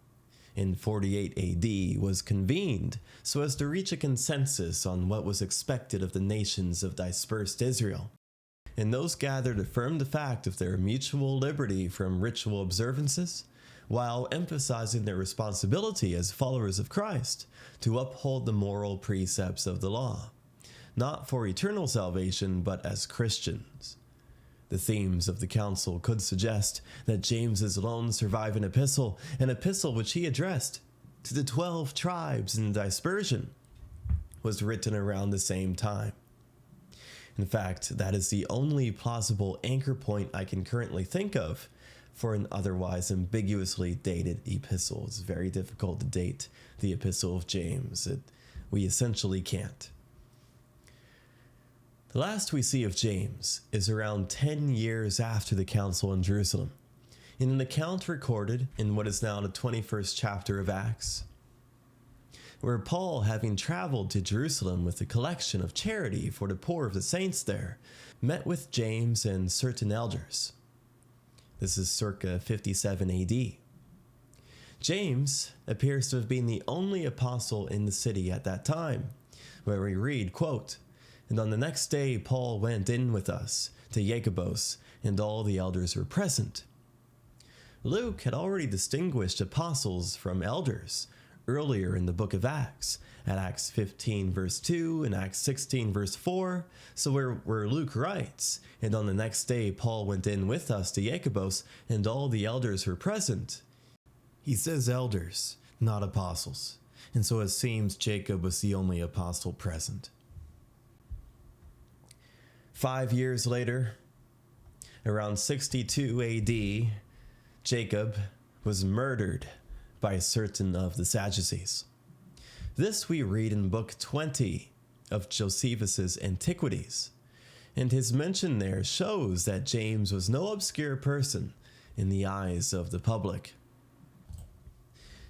in 48 AD was convened so as to reach a consensus on what was expected of the nations of dispersed Israel. And those gathered affirmed the fact of their mutual liberty from ritual observances, while emphasizing their responsibility as followers of Christ to uphold the moral precepts of the law. not for eternal salvation, but as Christians. The themes of the council could suggest that James's lone surviving epistle, an epistle which he addressed to the 12 tribes in dispersion, was written around the same time. In fact, that is the only plausible anchor point I can currently think of for an otherwise ambiguously dated epistle. It's very difficult to date the epistle of James. We essentially can't. The last we see of James is around 10 years after the council in Jerusalem, in an account recorded in what is now the 21st chapter of Acts, where Paul, having traveled to Jerusalem with a collection of charity for the poor of the saints there, met with James and certain elders. This is circa 57 AD. James appears to have been the only apostle in the city at that time, where we read, quote, "And on the next day Paul went in with us to Jacobos, and all the elders were present." Luke had already distinguished apostles from elders earlier in the book of Acts, at Acts 15 verse 2 and Acts 16 verse 4, so where Luke writes, "And on the next day Paul went in with us to Jacobos, and all the elders were present," he says elders, not apostles, and so it seems Jacob was the only apostle present. 5 years later, around 62 AD, Jacob was murdered by certain of the Sadducees. This we read in book 20 of Josephus's Antiquities, and his mention there shows that James was no obscure person in the eyes of the public.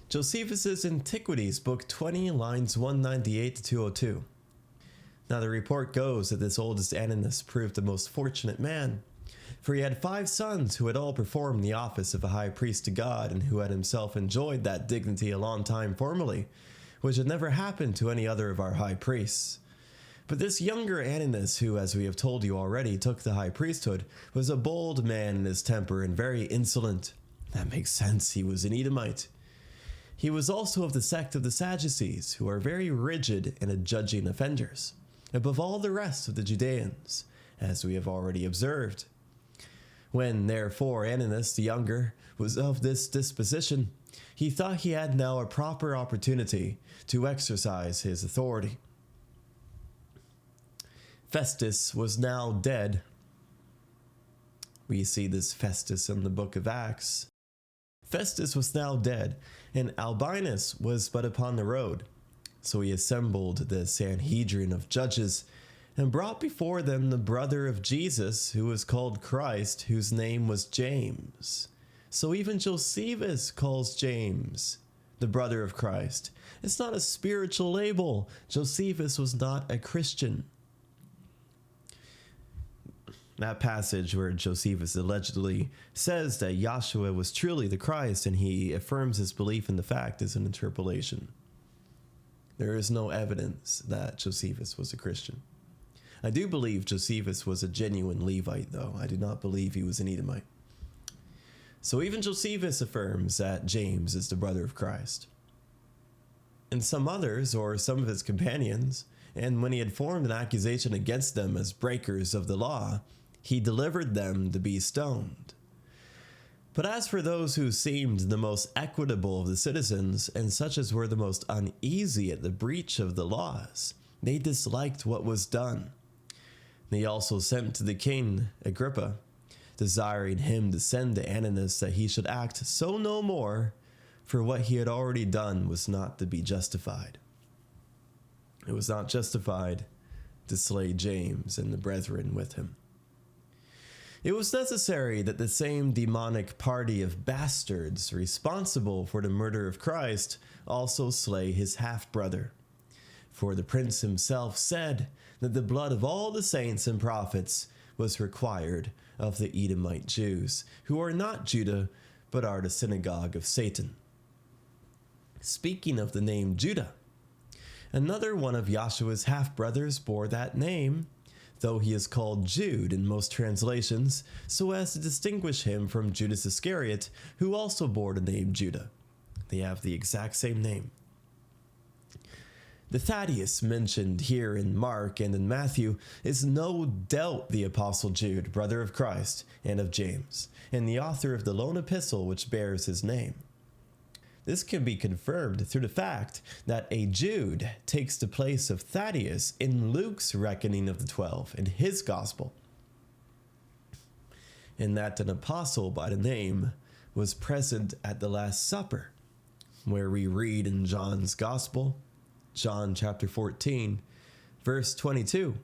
Josephus's Antiquities, book 20, lines 198 to 202. Now the report goes that this oldest Ananus proved the most fortunate man, for he had 5 sons who had all performed the office of a high priest to God, and who had himself enjoyed that dignity a long time formerly, which had never happened to any other of our high priests. But this younger Ananus, who, as we have told you already, took the high priesthood, was a bold man in his temper and very insolent. That makes sense, he was an Edomite. He was also of the sect of the Sadducees, who are very rigid in adjudging offenders, above all the rest of the Judeans, as we have already observed. When, therefore, Ananus the younger was of this disposition, he thought he had now a proper opportunity to exercise his authority. Festus was now dead. We see this Festus in the book of Acts. Festus was now dead, and Albinus was but upon the road. So he assembled the Sanhedrin of judges, and brought before them the brother of Jesus, who was called Christ, whose name was James. So even Josephus calls James the brother of Christ. It's not a spiritual label. Josephus was not a Christian. That passage where Josephus allegedly says that Yahshua was truly the Christ, and he affirms his belief in the fact, is an interpolation. There is no evidence that Josephus was a Christian. I do believe Josephus was a genuine Levite, though. I do not believe he was an Edomite. So even Josephus affirms that James is the brother of Christ. And some others, or some of his companions, and when he had formed an accusation against them as breakers of the law, he delivered them to be stoned. But as for those who seemed the most equitable of the citizens, and such as were the most uneasy at the breach of the laws, they disliked what was done. They also sent to the king Agrippa, desiring him to send to Ananus that he should act so no more, for what he had already done was not to be justified. It was not justified to slay James and the brethren with him. It was necessary that the same demonic party of bastards responsible for the murder of Christ also slay his half-brother. For the prince himself said that the blood of all the saints and prophets was required of the Edomite Jews, who are not Judah, but are the synagogue of Satan. Speaking of the name Judah, another one of Yahshua's half-brothers bore that name, though he is called Jude in most translations, so as to distinguish him from Judas Iscariot, who also bore the name Judah. They have the exact same name. The Thaddeus mentioned here in Mark and in Matthew is no doubt the Apostle Jude, brother of Christ and of James, and the author of the lone epistle which bears his name. This can be confirmed through the fact that a Jude takes the place of Thaddeus in Luke's reckoning of the 12 in his gospel, and that an apostle by the name was present at the Last Supper, where we read in John's gospel, John chapter 14, verse 22.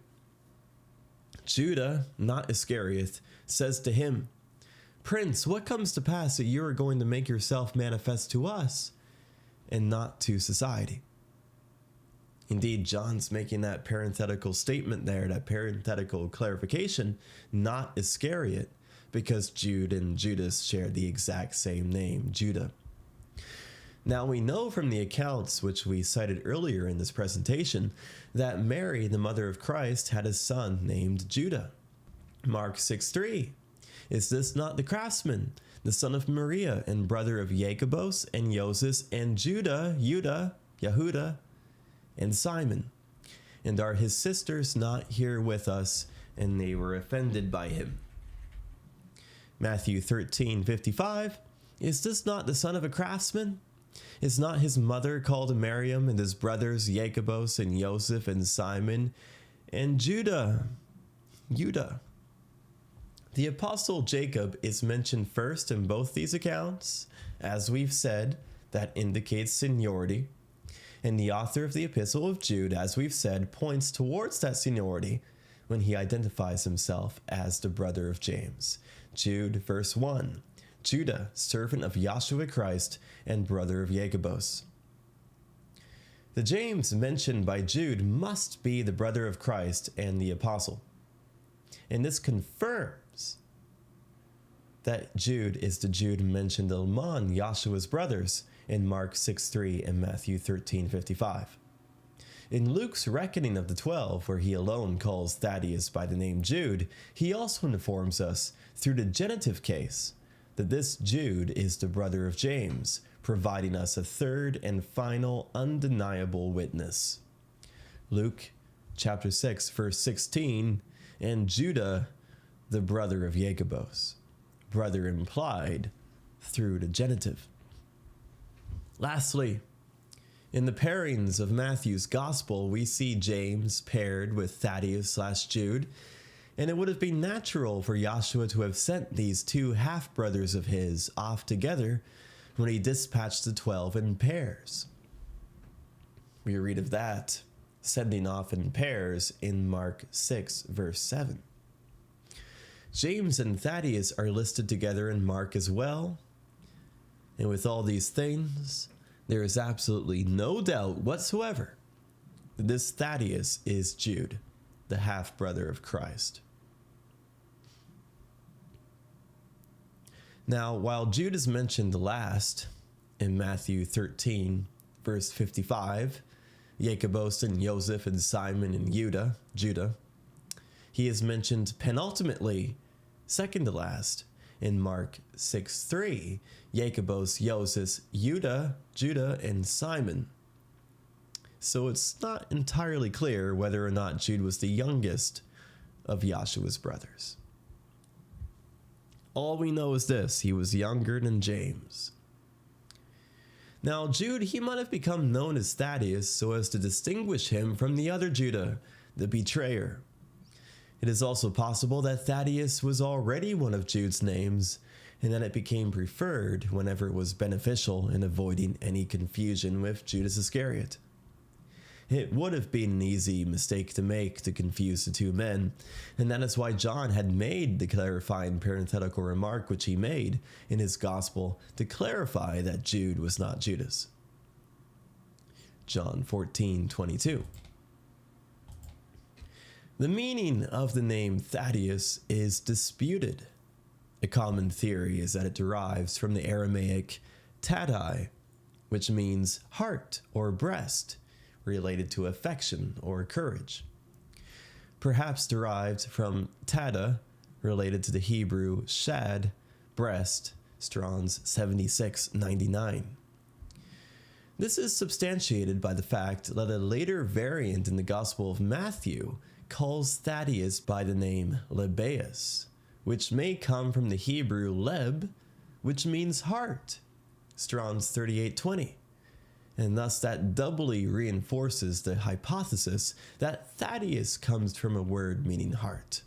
Judah, not Iscariot, says to him, "Prince, what comes to pass that you are going to make yourself manifest to us and not to society?" Indeed, John's making that parenthetical statement there, that parenthetical clarification, not Iscariot, because Jude and Judas shared the exact same name, Judah. Now we know from the accounts which we cited earlier in this presentation that Mary, the mother of Christ, had a son named Judah. Mark 6:3. Is this not the craftsman, the son of Maria and brother of Jacobos and Joses and Yehuda, and Simon? And are his sisters not here with us? And they were offended by him. Matthew 13:55. Is this not the son of a craftsman? Is not his mother called Mariam, and his brothers Jacobos and Joseph and Simon and Judah? The apostle Jacob is mentioned first in both these accounts. As we've said, that indicates seniority. And the author of the epistle of Jude, as we've said, points towards that seniority when he identifies himself as the brother of James. Jude, verse 1. Judah, servant of Yahshua Christ and brother of Jacobos. The James mentioned by Jude must be the brother of Christ and the apostle. And this confirms that Jude is the Jude mentioned among Yahshua's brothers in Mark 6:3 and Matthew 13:55. In Luke's reckoning of the 12, where he alone calls Thaddeus by the name Jude, he also informs us through the genitive case that this Jude is the brother of James, providing us a third and final undeniable witness. Luke chapter 6, verse 16, and Judah, the brother of Jacobos. Brother implied through the genitive. Lastly, in the pairings of Matthew's gospel, we see James paired with Thaddeus/Jude, and it would have been natural for Yahshua to have sent these two half-brothers of his off together when he dispatched the 12 in pairs. We read of that, sending off in pairs, in Mark 6, verse 7. James and Thaddeus are listed together in Mark as well. And with all these things, there is absolutely no doubt whatsoever that this Thaddeus is Jude, the half-brother of Christ. Now, while Jude is mentioned last in Matthew 13, verse 55, Jacobos and Joseph and Simon and Judah, he is mentioned penultimately, second to last, in Mark 6:3, Jacobos, Joseph, Judah, and Simon. So it's not entirely clear whether or not Jude was the youngest of Yahshua's brothers. All we know is this: he was younger than James. Now, Jude, he might have become known as Thaddeus so as to distinguish him from the other Judah, the betrayer. It is also possible that Thaddeus was already one of Jude's names, and that it became preferred whenever it was beneficial in avoiding any confusion with Judas Iscariot. It would have been an easy mistake to make to confuse the two men, and that is why John had made the clarifying parenthetical remark which he made in his gospel to clarify that Jude was not Judas. John 14:22. The meaning of the name Thaddeus is disputed. A common theory is that it derives from the Aramaic tadai, which means heart or breast, related to affection or courage. Perhaps derived from tada, related to the Hebrew shad, breast, Strong's 7699. This is substantiated by the fact that a later variant in the Gospel of Matthew calls Thaddeus by the name Lebbaeus, which may come from the Hebrew leb, which means heart, Strong's 3820, and thus that doubly reinforces the hypothesis that Thaddeus comes from a word meaning heart.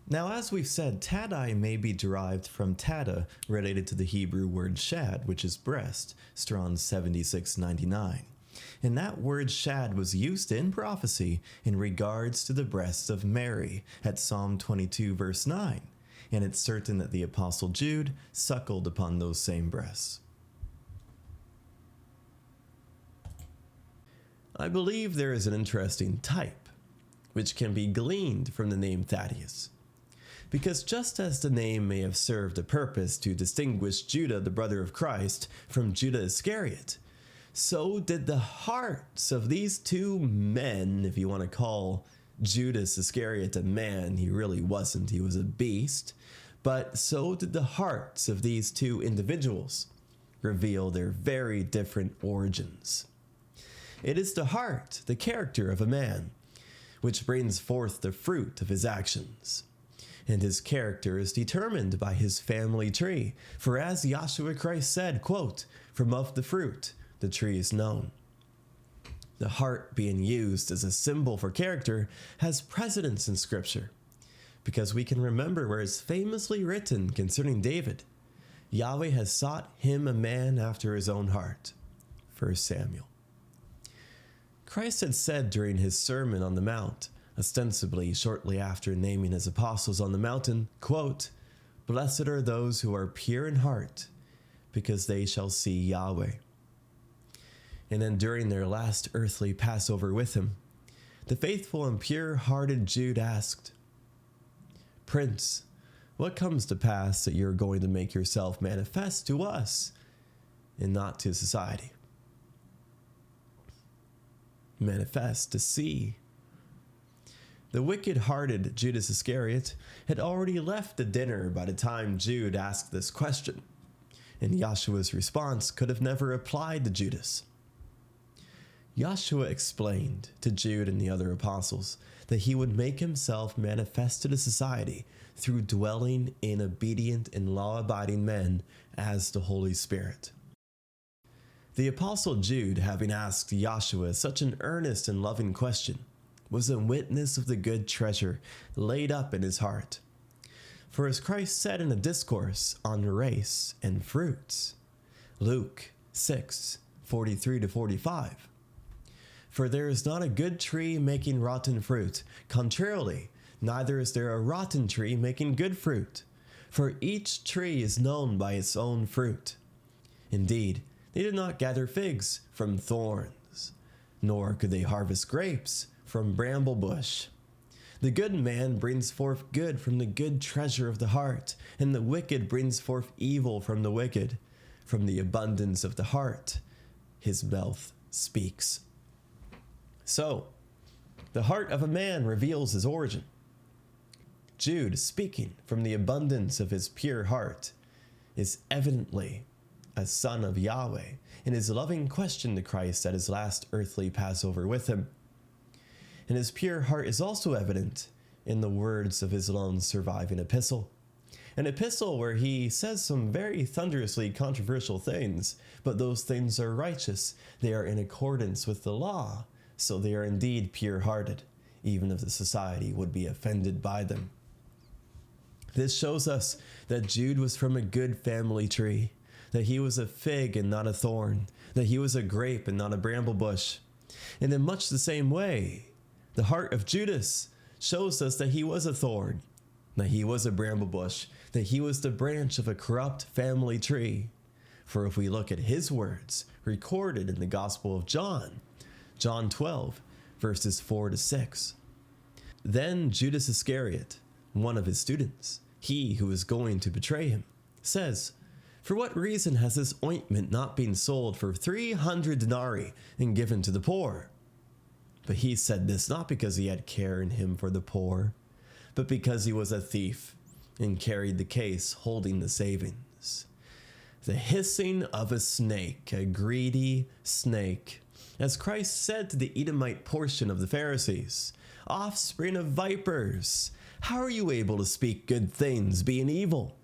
Now, as we've said, Taddai may be derived from tada, related to the Hebrew word shad, which is breast, Strong's 7699. And that word shad was used in prophecy in regards to the breasts of Mary at Psalm 22 verse 9, and it's certain that the Apostle Jude suckled upon those same breasts. I believe there is an interesting type, which can be gleaned from the name Thaddeus. Because just as the name may have served a purpose to distinguish Judah, the brother of Christ, from Judas Iscariot, so did the hearts of these two men, if you want to call Judas Iscariot a man. He really wasn't, he was a beast. But so did the hearts of these two individuals reveal their very different origins. It is the heart, the character of a man, which brings forth the fruit of his actions. And his character is determined by his family tree. For as Yahshua Christ said, quote, "From of the fruit, the tree is known." The heart being used as a symbol for character has precedence in Scripture, because we can remember where it's famously written concerning David, Yahweh has sought him a man after his own heart. 1 Samuel. Christ had said during his Sermon on the Mount, ostensibly shortly after naming his apostles on the mountain, quote, "Blessed are those who are pure in heart, because they shall see Yahweh." And then during their last earthly Passover with him, the faithful and pure-hearted Jude asked, "Prince, what comes to pass that you're going to make yourself manifest to us and not to society?" Manifest, to see. The wicked-hearted Judas Iscariot had already left the dinner by the time Jude asked this question, and Yahshua's response could have never applied to Judas. Yahshua explained to Jude and the other apostles that he would make himself manifest to the society through dwelling in obedient and law-abiding men as the Holy Spirit. The Apostle Jude, having asked Yahshua such an earnest and loving question, was a witness of the good treasure laid up in his heart. For as Christ said in a discourse on race and fruits, Luke 6:43-45, "For there is not a good tree making rotten fruit. Contrarily, neither is there a rotten tree making good fruit. For each tree is known by its own fruit. Indeed, they did not gather figs from thorns, nor could they harvest grapes from bramble bush. The good man brings forth good from the good treasure of the heart, and the wicked brings forth evil from the wicked. From the abundance of the heart, his mouth speaks." So, the heart of a man reveals his origin. Jude, speaking from the abundance of his pure heart, is evidently a son of Yahweh in his loving question to Christ at his last earthly Passover with him. And his pure heart is also evident in the words of his lone surviving epistle. An epistle where he says some very thunderously controversial things, but those things are righteous. They are in accordance with the law, so they are indeed pure-hearted, even if the society would be offended by them. This shows us that Jude was from a good family tree, that he was a fig and not a thorn, that he was a grape and not a bramble bush. And in much the same way, the heart of Judas shows us that he was a thorn, that he was a bramble bush, that he was the branch of a corrupt family tree. For if we look at his words recorded in the Gospel of John, John 12, verses 4-6. Then Judas Iscariot, one of his students, he who is going to betray him, says, "For what reason has this ointment not been sold for 300 denarii and given to the poor?" But he said this not because he had care in him for the poor, but because he was a thief and carried the case holding the savings. The hissing of a snake, a greedy snake. As Christ said to the Edomite portion of the Pharisees, offspring of vipers, how are you able to speak good things, being evil?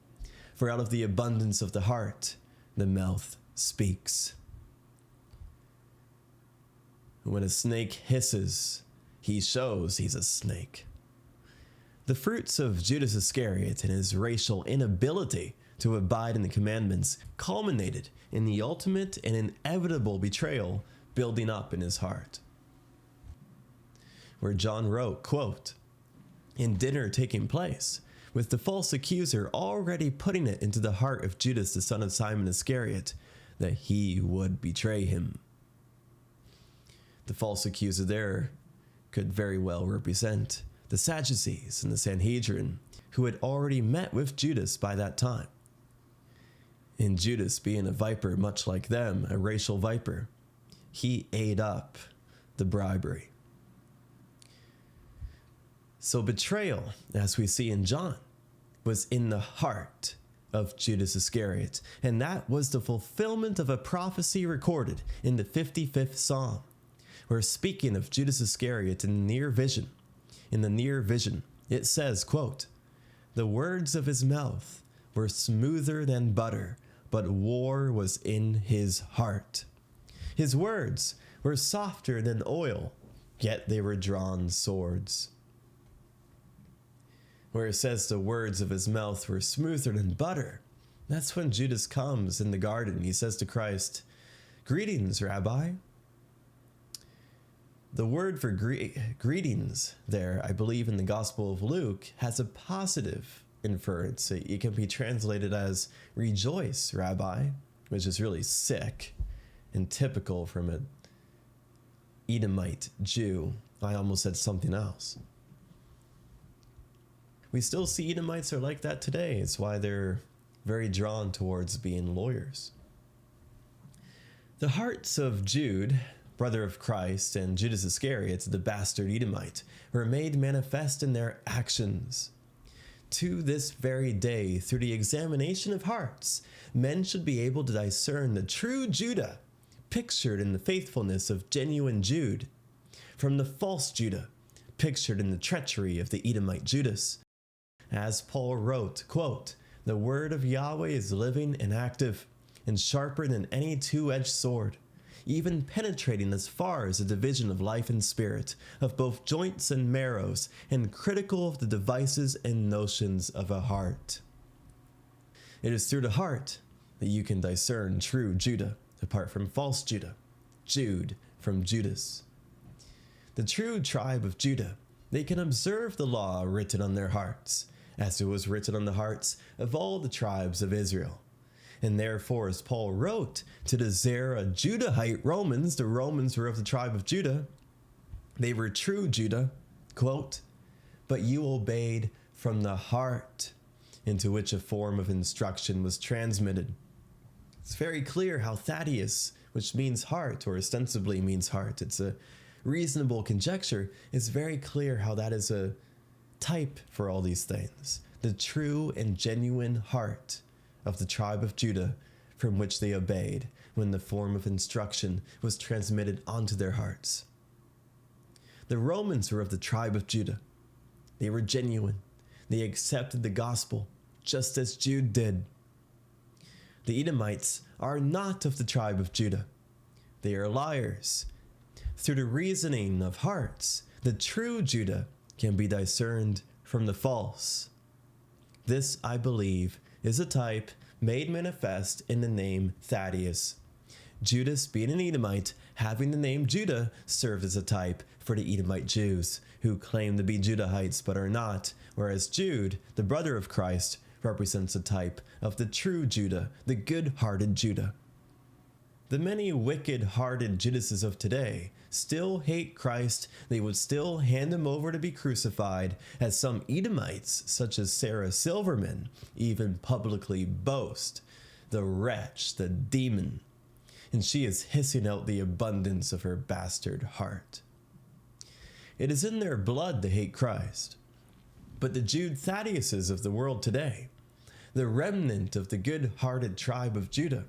For out of the abundance of the heart, the mouth speaks. When a snake hisses, he shows he's a snake. The fruits of Judas Iscariot and his racial inability to abide in the commandments culminated in the ultimate and inevitable betrayal building up in his heart. Where John wrote, quote, "In dinner taking place, with the false accuser already putting it into the heart of Judas the son of Simon Iscariot, that he would betray him." The false accuser there could very well represent the Sadducees and the Sanhedrin, who had already met with Judas by that time. And Judas, being a viper much like them, a racial viper, he ate up the bribery. So betrayal, as we see in John, was in the heart of Judas Iscariot, and that was the fulfillment of a prophecy recorded in the 55th Psalm, where speaking of Judas Iscariot in the near vision, it says, quote, "The words of his mouth were smoother than butter, but war was in his heart. His words were softer than oil, yet they were drawn swords." Where it says the words of his mouth were smoother than butter, that's when Judas comes in the garden. He says to Christ, "Greetings, Rabbi." The word for greetings there, I believe in the Gospel of Luke, has a positive inference. It can be translated as "rejoice, Rabbi," which is really sick and typical from an Edomite Jew. I almost said something else. We still see Edomites are like that today. It's why they're very drawn towards being lawyers. The hearts of Jude, brother of Christ, and Judas Iscariot, the bastard Edomite, were made manifest in their actions. To this very day, through the examination of hearts, men should be able to discern the true Judah, pictured in the faithfulness of genuine Jude, from the false Judah, pictured in the treachery of the Edomite Judas. As Paul wrote, quote, "The word of Yahweh is living and active, and sharper than any two-edged sword, even penetrating as far as the division of life and spirit, of both joints and marrows, and critical of the devices and notions of a heart." It is through the heart that you can discern true Judah, apart from false Judah, Jude from Judas. The true tribe of Judah, they can observe the law written on their hearts, as it was written on the hearts of all the tribes of Israel. And therefore, as Paul wrote to the Zerah Judahite Romans, the Romans were of the tribe of Judah, they were true Judah, quote, "But you obeyed from the heart into which a form of instruction was transmitted." It's very clear how Thaddeus, which means heart, or ostensibly means heart, it's a reasonable conjecture, it's very clear how that is a type for all these things. The true and genuine heart of the tribe of Judah, from which they obeyed when the form of instruction was transmitted onto their hearts. The Romans were of the tribe of Judah. They were genuine. They accepted the gospel, just as Jude did. The Edomites are not of the tribe of Judah. They are liars. Through the reasoning of hearts, the true Judah can be discerned from the false. This, I believe, is a type made manifest in the name Thaddeus. Judas, being an Edomite, having the name Judah, served as a type for the Edomite Jews, who claim to be Judahites but are not, whereas Jude, the brother of Christ, represents a type of the true Judah, the good-hearted Judah. The many wicked-hearted Judases of today still hate Christ. They would still hand him over to be crucified, as some Edomites, such as Sarah Silverman, even publicly boast. The wretch, the demon. And she is hissing out the abundance of her bastard heart. It is in their blood to hate Christ. But the Jude Thaddeus's of the world today, the remnant of the good-hearted tribe of Judah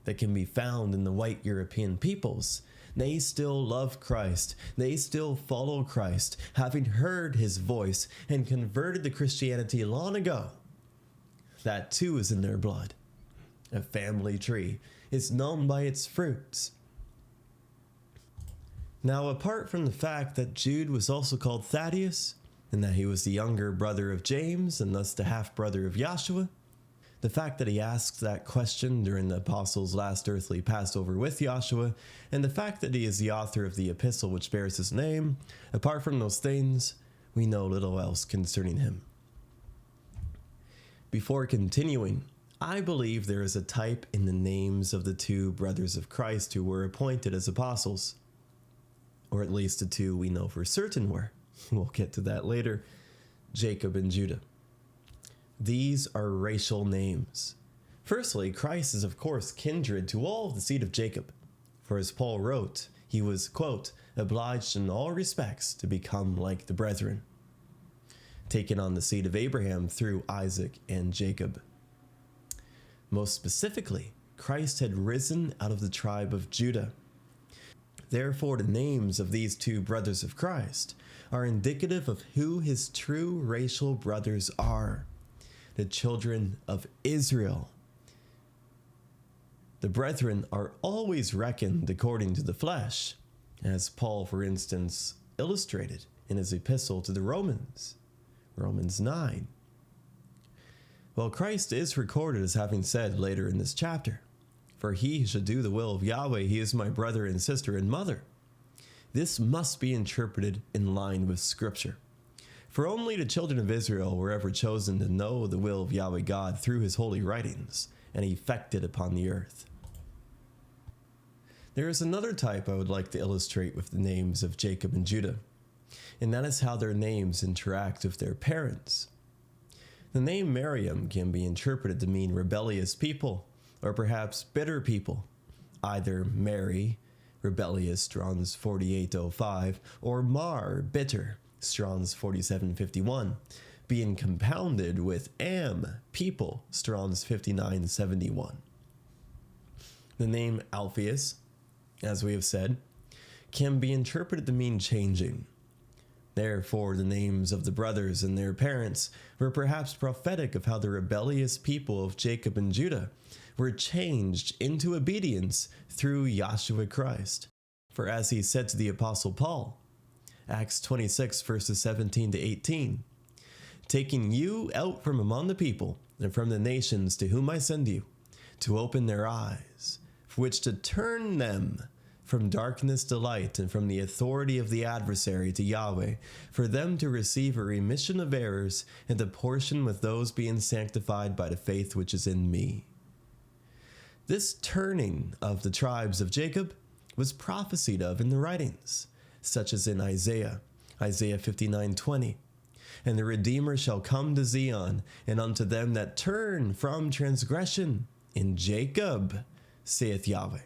that can be found in the white European peoples, they still love Christ. They still follow Christ, having heard his voice and converted to Christianity long ago. That too is in their blood. A family tree is known by its fruits. Now, apart from the fact that Jude was also called Thaddeus, and that he was the younger brother of James, and thus the half-brother of Joshua, the fact that he asked that question during the apostles' last earthly Passover with Joshua, and the fact that he is the author of the epistle which bears his name, apart from those things, we know little else concerning him. Before continuing, I believe there is a type in the names of the two brothers of Christ who were appointed as apostles, or at least the two we know for certain were. We'll get to that later. Jacob and Judah. These are racial names. Firstly, Christ is of course kindred to all of the seed of Jacob. For as Paul wrote, he was, quote, obliged in all respects to become like the brethren, taking on the seed of Abraham through Isaac and Jacob. Most specifically, Christ had risen out of the tribe of Judah. Therefore, the names of these two brothers of Christ are indicative of who his true racial brothers are, the children of Israel. The brethren are always reckoned according to the flesh, as Paul, for instance, illustrated in his epistle to the Romans, Romans 9. Well, Christ is recorded as having said later in this chapter, "For he who should do the will of Yahweh, he is my brother and sister and mother." This must be interpreted in line with Scripture. For only the children of Israel were ever chosen to know the will of Yahweh God through his holy writings and effect it upon the earth. There is another type I would like to illustrate with the names of Jacob and Judah, and that is how their names interact with their parents. The name Mariam can be interpreted to mean rebellious people, or perhaps bitter people, either Mary, rebellious, Strong's 4805, or Mar, bitter, Strong's 4751, being compounded with Am, people, Strong's 5971. The name Alphaeus, as we have said, can be interpreted to mean changing. Therefore, the names of the brothers and their parents were perhaps prophetic of how the rebellious people of Jacob and Judah were changed into obedience through Yahshua Christ. For as he said to the Apostle Paul, Acts 26 verses 17 to 18, "Taking you out from among the people and from the nations to whom I send you, to open their eyes, for which to turn them from darkness to light and from the authority of the adversary to Yahweh, for them to receive a remission of errors and a portion with those being sanctified by the faith which is in me." This turning of the tribes of Jacob was prophesied of in the writings, such as in Isaiah 59:20. "And the Redeemer shall come to Zion, and unto them that turn from transgression in Jacob, saith Yahweh."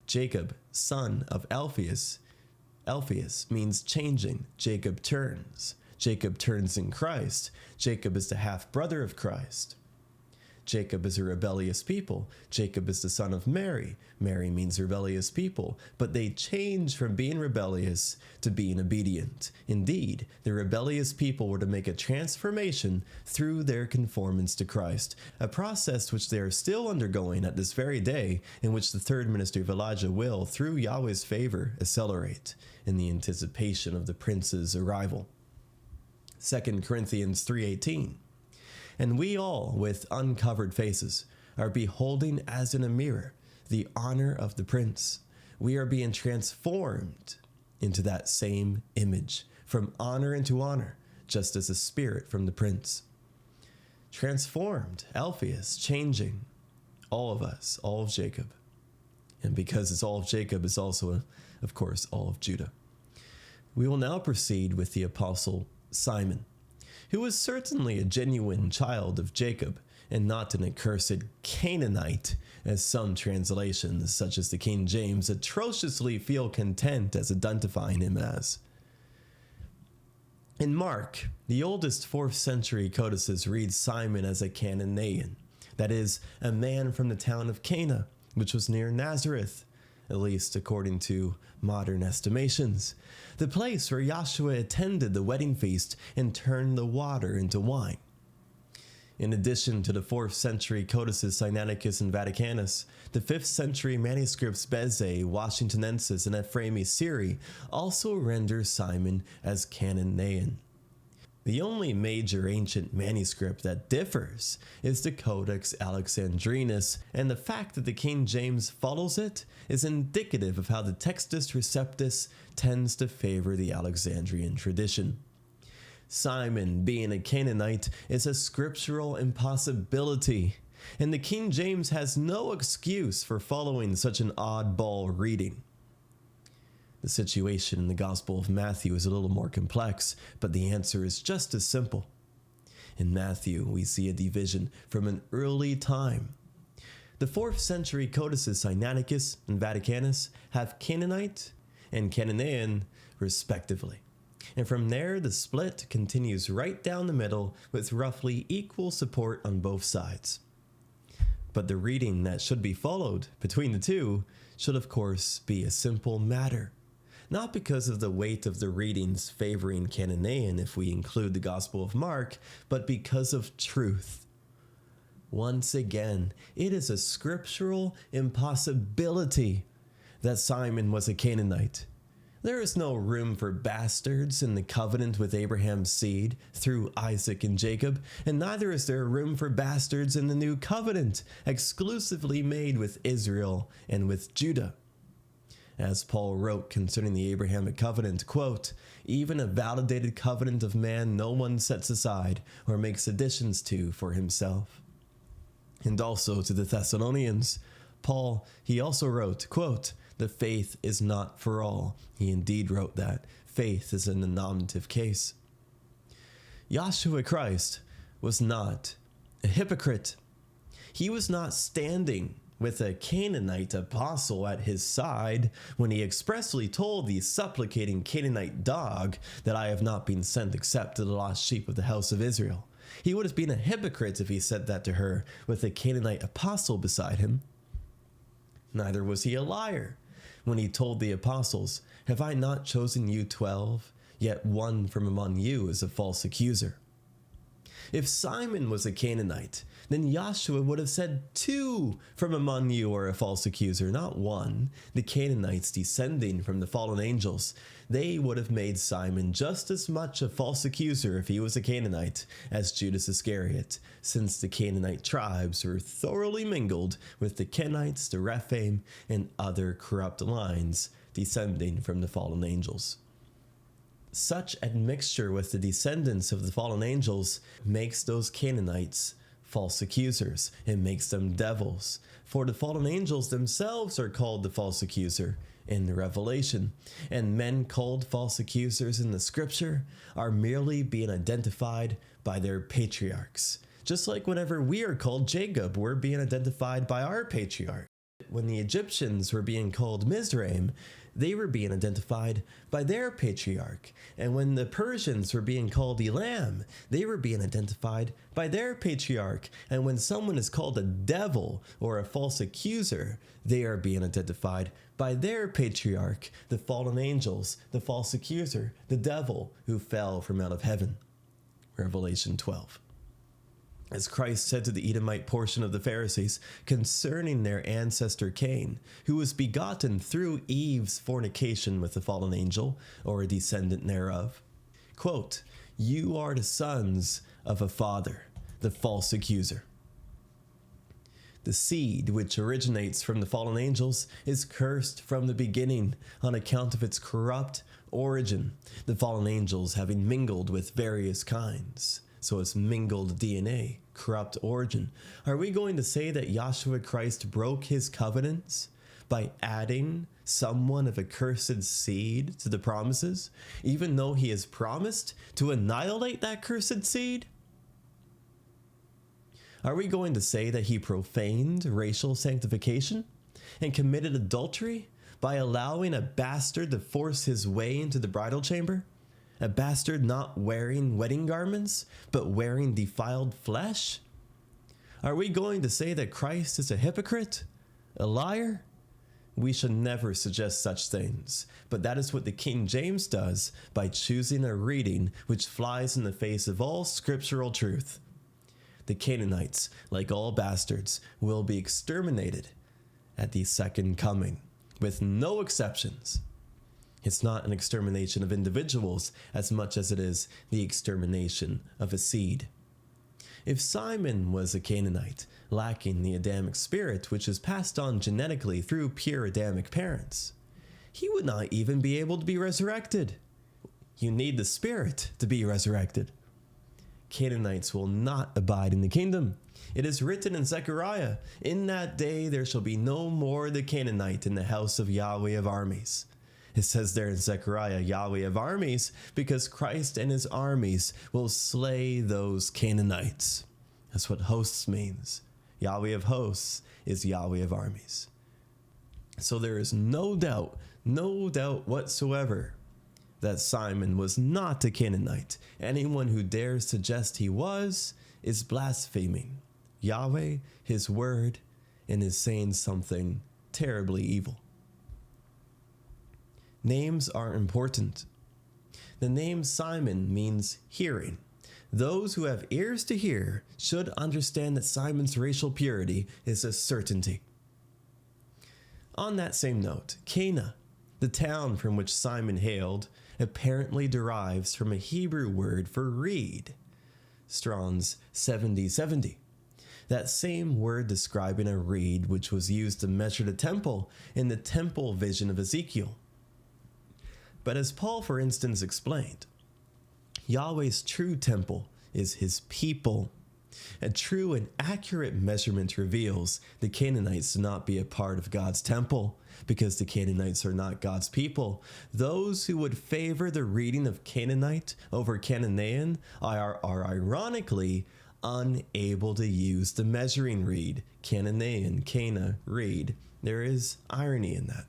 Jacob, son of Alphaeus. Alphaeus means changing. Jacob turns. Jacob turns in Christ. Jacob is the half-brother of Christ. Jacob is a rebellious people. Jacob is the son of Mary. Mary means rebellious people, but they change from being rebellious to being obedient. Indeed, the rebellious people were to make a transformation through their conformance to Christ, a process which they are still undergoing at this very day, in which the third ministry of Elijah will, through Yahweh's favor, accelerate in the anticipation of the prince's arrival. 2 Corinthians 3:18. "And we all, with uncovered faces, are beholding as in a mirror the honor of the prince. We are being transformed into that same image, from honor into honor, just as a spirit from the prince." Transformed, Alphaeus, changing, all of us, all of Jacob. And because it's all of Jacob, it's also, of course, all of Judah. We will now proceed with the apostle Simon, who was certainly a genuine child of Jacob, and not an accursed Canaanite, as some translations, such as the King James, atrociously feel content as identifying him as. In Mark, the oldest 4th century codices read Simon as a Cananean, that is, a man from the town of Cana, which was near Nazareth, at least according to modern estimations, the place where Yahshua attended the wedding feast and turned the water into wine. In addition to the 4th century codices Sinaiticus and Vaticanus, the 5th century manuscripts Beze, Washingtonensis, and Ephraemi Syri also render Simon as Cananean. The only major ancient manuscript that differs is the Codex Alexandrinus, and the fact that the King James follows it is indicative of how the Textus Receptus tends to favor the Alexandrian tradition. Simon, being a Canaanite, is a scriptural impossibility, and the King James has no excuse for following such an oddball reading. The situation in the Gospel of Matthew is a little more complex, but the answer is just as simple. In Matthew, we see a division from an early time. The 4th century codices Sinaiticus and Vaticanus have Canaanite and Cananean, respectively. And from there, the split continues right down the middle with roughly equal support on both sides. But the reading that should be followed between the two should, of course, be a simple matter. Not because of the weight of the readings favoring Cananean if we include the Gospel of Mark, but because of truth. Once again, it is a scriptural impossibility that Simon was a Canaanite. There is no room for bastards in the covenant with Abraham's seed through Isaac and Jacob, and neither is there room for bastards in the new covenant, exclusively made with Israel and with Judah. As Paul wrote concerning the Abrahamic covenant, quote, "Even a validated covenant of man no one sets aside or makes additions to for himself." And also to the Thessalonians, Paul, he also wrote, quote, "The faith is not for all." He indeed wrote that. Faith is in the nominative case. Yahshua Christ was not a hypocrite. He was not standing with a Canaanite apostle at his side when he expressly told the supplicating Canaanite dog that I have not been sent except to the lost sheep of the house of Israel. He would have been a hypocrite if he said that to her with a Canaanite apostle beside him. Neither was he a liar when he told the apostles, "Have I not chosen you 12? Yet one from among you is a false accuser." If Simon was a Canaanite, then Yahshua would have said 2 from among you are a false accuser, not 1. The Canaanites descending from the fallen angels, they would have made Simon just as much a false accuser if he was a Canaanite as Judas Iscariot, since the Canaanite tribes were thoroughly mingled with the Kenites, the Rephaim, and other corrupt lines descending from the fallen angels. Such admixture with the descendants of the fallen angels makes those Canaanites false accusers. It makes them devils. For the fallen angels themselves are called the false accuser in the Revelation. And men called false accusers in the scripture are merely being identified by their patriarchs. Just like whenever we are called Jacob, we're being identified by our patriarch. When the Egyptians were being called Mizraim, they were being identified by their patriarch. And when the Persians were being called Elam, they were being identified by their patriarch. And when someone is called a devil or a false accuser, they are being identified by their patriarch, the fallen angels, the false accuser, the devil who fell from out of heaven. Revelation 12. As Christ said to the Edomite portion of the Pharisees concerning their ancestor Cain, who was begotten through Eve's fornication with the fallen angel, or a descendant thereof, quote, "You are the sons of a father, the false accuser." The seed which originates from the fallen angels is cursed from the beginning on account of its corrupt origin, the fallen angels having mingled with various kinds. So it's mingled DNA, corrupt origin. Are we going to say that Yahshua Christ broke his covenants by adding someone of accursed seed to the promises, even though he has promised to annihilate that cursed seed? Are we going to say that he profaned racial sanctification and committed adultery by allowing a bastard to force his way into the bridal chamber? A bastard not wearing wedding garments, but wearing defiled flesh? Are we going to say that Christ is a hypocrite? A liar? We should never suggest such things, but that is what the King James does by choosing a reading which flies in the face of all scriptural truth. The Canaanites, like all bastards, will be exterminated at the second coming, with no exceptions. It's not an extermination of individuals as much as it is the extermination of a seed. If Simon was a Canaanite, lacking the Adamic spirit which is passed on genetically through pure Adamic parents, he would not even be able to be resurrected. You need the spirit to be resurrected. Canaanites will not abide in the kingdom. It is written in Zechariah, "In that day there shall be no more the Canaanite in the house of Yahweh of armies." It says there in Zechariah, Yahweh of armies, because Christ and his armies will slay those Canaanites. That's what hosts means. Yahweh of hosts is Yahweh of armies. So there is no doubt whatsoever that Simon was not a Canaanite. Anyone who dares suggest he was is blaspheming Yahweh, his word, and is saying something terribly evil. Names are important. The name Simon means hearing. Those who have ears to hear should understand that Simon's racial purity is a certainty. On that same note, Cana, the town from which Simon hailed, apparently derives from a Hebrew word for reed, Strong's 7070. That same word describing a reed which was used to measure the temple in the temple vision of Ezekiel. But as Paul, for instance, explained, Yahweh's true temple is his people. A true and accurate measurement reveals the Canaanites do not be a part of God's temple, because the Canaanites are not God's people. Those who would favor the reading of Canaanite over Canaan are ironically unable to use the measuring reed. Canaan, Cana, reed. There is irony in that.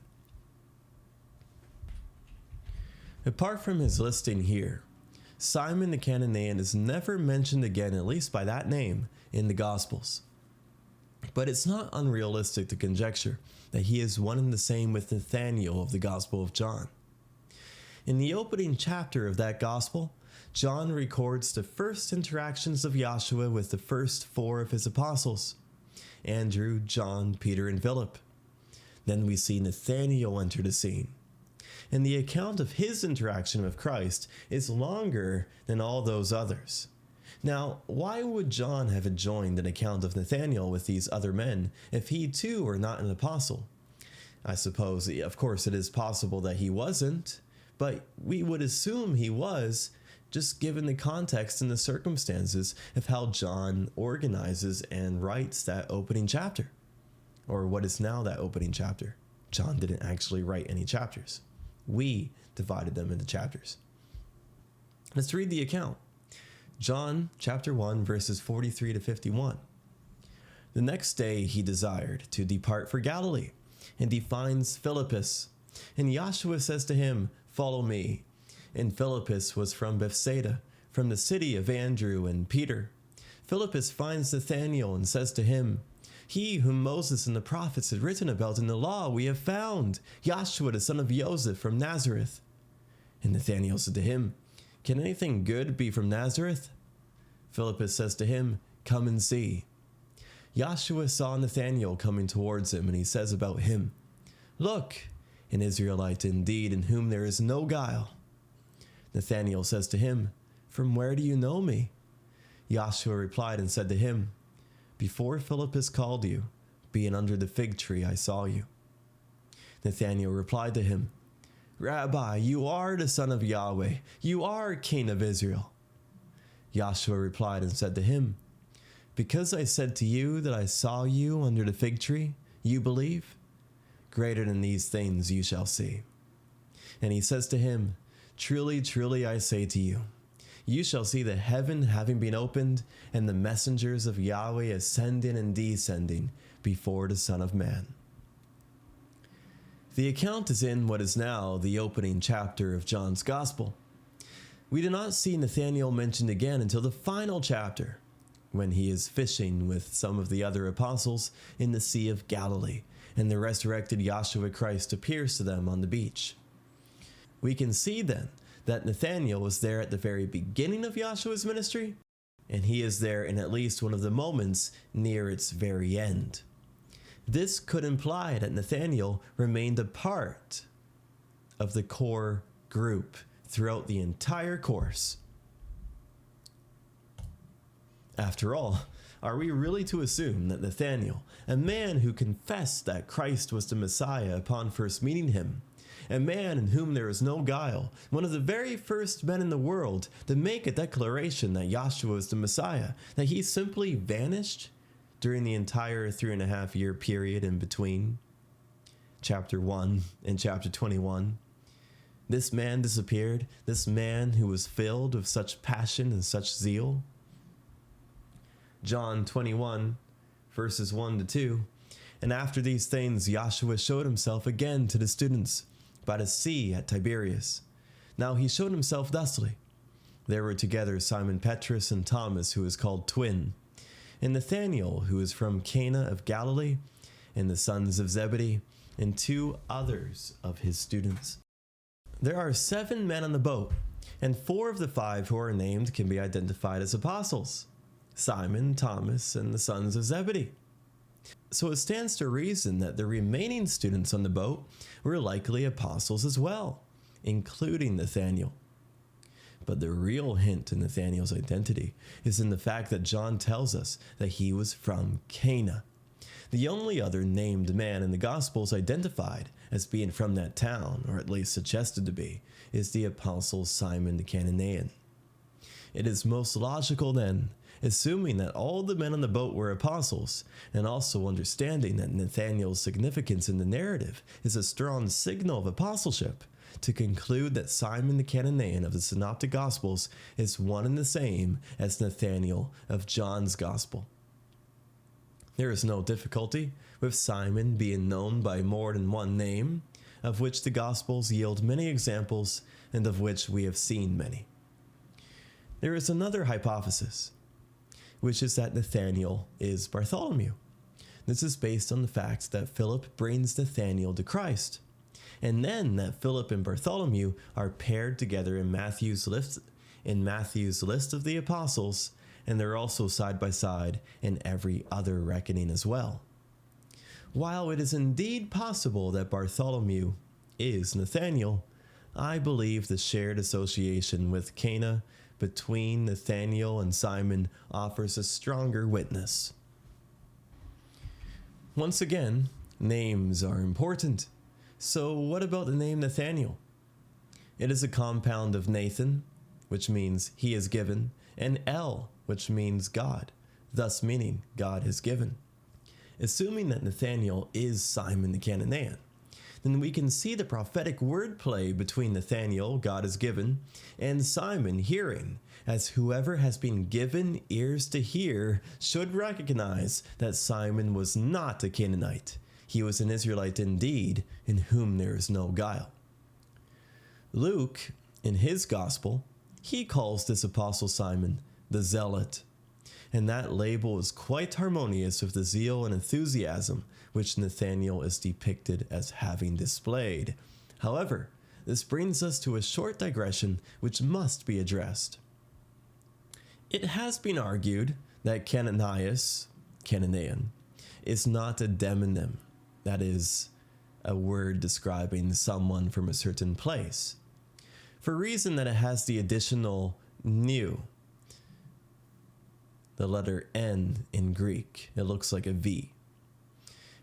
Apart from his listing here, Simon the Cananean is never mentioned again, at least by that name, in the Gospels. But it's not unrealistic to conjecture that he is one and the same with Nathanael of the Gospel of John. In the opening chapter of that Gospel, John records the first interactions of Yahshua with the first four of his apostles, Andrew, John, Peter, and Philip. Then we see Nathanael enter the scene. And the account of his interaction with Christ is longer than all those others. Now, why would John have joined an account of Nathanael with these other men if he too were not an apostle? I suppose, of course, it is possible that he wasn't, but we would assume he was, just given the context and the circumstances of how John organizes and writes that opening chapter, or what is now that opening chapter. John didn't actually write any chapters. We divided them into chapters. Let's read the account. John chapter 1, verses 43 to 51. The next day he desired to depart for Galilee, and he finds Philippus. And Yahshua says to him, "Follow me." And Philippus was from Bethsaida, from the city of Andrew and Peter. Philippus finds Nathanael and says to him, "He whom Moses and the prophets had written about in the law we have found, Yahshua the son of Joseph from Nazareth." And Nathanael said to him, "Can anything good be from Nazareth?" Philippus says to him, "Come and see." Yahshua saw Nathanael coming towards him, and he says about him, "Look, an Israelite indeed, in whom there is no guile." Nathanael says to him, "From where do you know me?" Yahshua replied and said to him, "Before Philippus called you, being under the fig tree, I saw you." Nathanael replied to him, "Rabbi, you are the Son of Yahweh. You are King of Israel." Yahshua replied and said to him, "Because I said to you that I saw you under the fig tree, you believe? Greater than these things you shall see." And he says to him, "Truly, truly, I say to you, you shall see the heaven having been opened, and the messengers of Yahweh ascending and descending before the Son of Man." The account is in what is now the opening chapter of John's Gospel. We do not see Nathanael mentioned again until the final chapter, when he is fishing with some of the other apostles in the Sea of Galilee, and the resurrected Yahshua Christ appears to them on the beach. We can see then that Nathanael was there at the very beginning of Yahshua's ministry, and he is there in at least one of the moments near its very end. This could imply that Nathanael remained a part of the core group throughout the entire course. After all, are we really to assume that Nathanael, a man who confessed that Christ was the Messiah upon first meeting him, a man in whom there is no guile, one of the very first men in the world to make a declaration that Yahshua is the Messiah, that he simply vanished during the entire 3.5-year period in between chapter 1 and chapter 21? This man disappeared, this man who was filled with such passion and such zeal. John 21, verses 1 to 2. And after these things, Yahshua showed himself again to the students by the sea at Tiberias. Now he showed himself thusly. There were together Simon Petrus and Thomas, who is called Twin, and Nathanael, who is from Cana of Galilee, and the sons of Zebedee, and 2 others of his students. There are 7 men on the boat, and 4 of the 5 who are named can be identified as apostles: Simon, Thomas, and the sons of Zebedee. So it stands to reason that the remaining students on the boat were likely apostles as well, including Nathanael. But the real hint to Nathanael's identity is in the fact that John tells us that he was from Cana. The only other named man in the Gospels identified as being from that town, or at least suggested to be, is the apostle Simon the Cananean. It is most logical then, assuming that all the men on the boat were apostles, and also understanding that Nathanael's significance in the narrative is a strong signal of apostleship, to conclude that Simon the Cananean of the Synoptic Gospels is one and the same as Nathanael of John's Gospel. There is no difficulty with Simon being known by more than one name, of which the Gospels yield many examples and of which we have seen many. There is another hypothesis, which is that Nathanael is Bartholomew. This is based on the fact that Philip brings Nathanael to Christ, and then that Philip and Bartholomew are paired together in Matthew's list of the apostles, and they're also side by side in every other reckoning as well. While it is indeed possible that Bartholomew is Nathanael, I believe the shared association with Cana between Nathanael and Simon offers a stronger witness. Once again, names are important. So what about the name Nathanael? It is a compound of Nathan, which means he is given, and El, which means God, thus meaning God is given. Assuming that Nathanael is Simon the Cananean, then we can see the prophetic wordplay between Nathanael, God is given, and Simon, hearing, as whoever has been given ears to hear should recognize that Simon was not a Canaanite. He was an Israelite indeed, in whom there is no guile. Luke, in his gospel, he calls this apostle Simon the Zealot, and that label is quite harmonious with the zeal and enthusiasm which Nathanael is depicted as having displayed. However, this brings us to a short digression which must be addressed. It has been argued that Cananean, is not a demonym, that is, a word describing someone from a certain place, for reason that it has the additional new, the letter N in Greek. It looks like a V.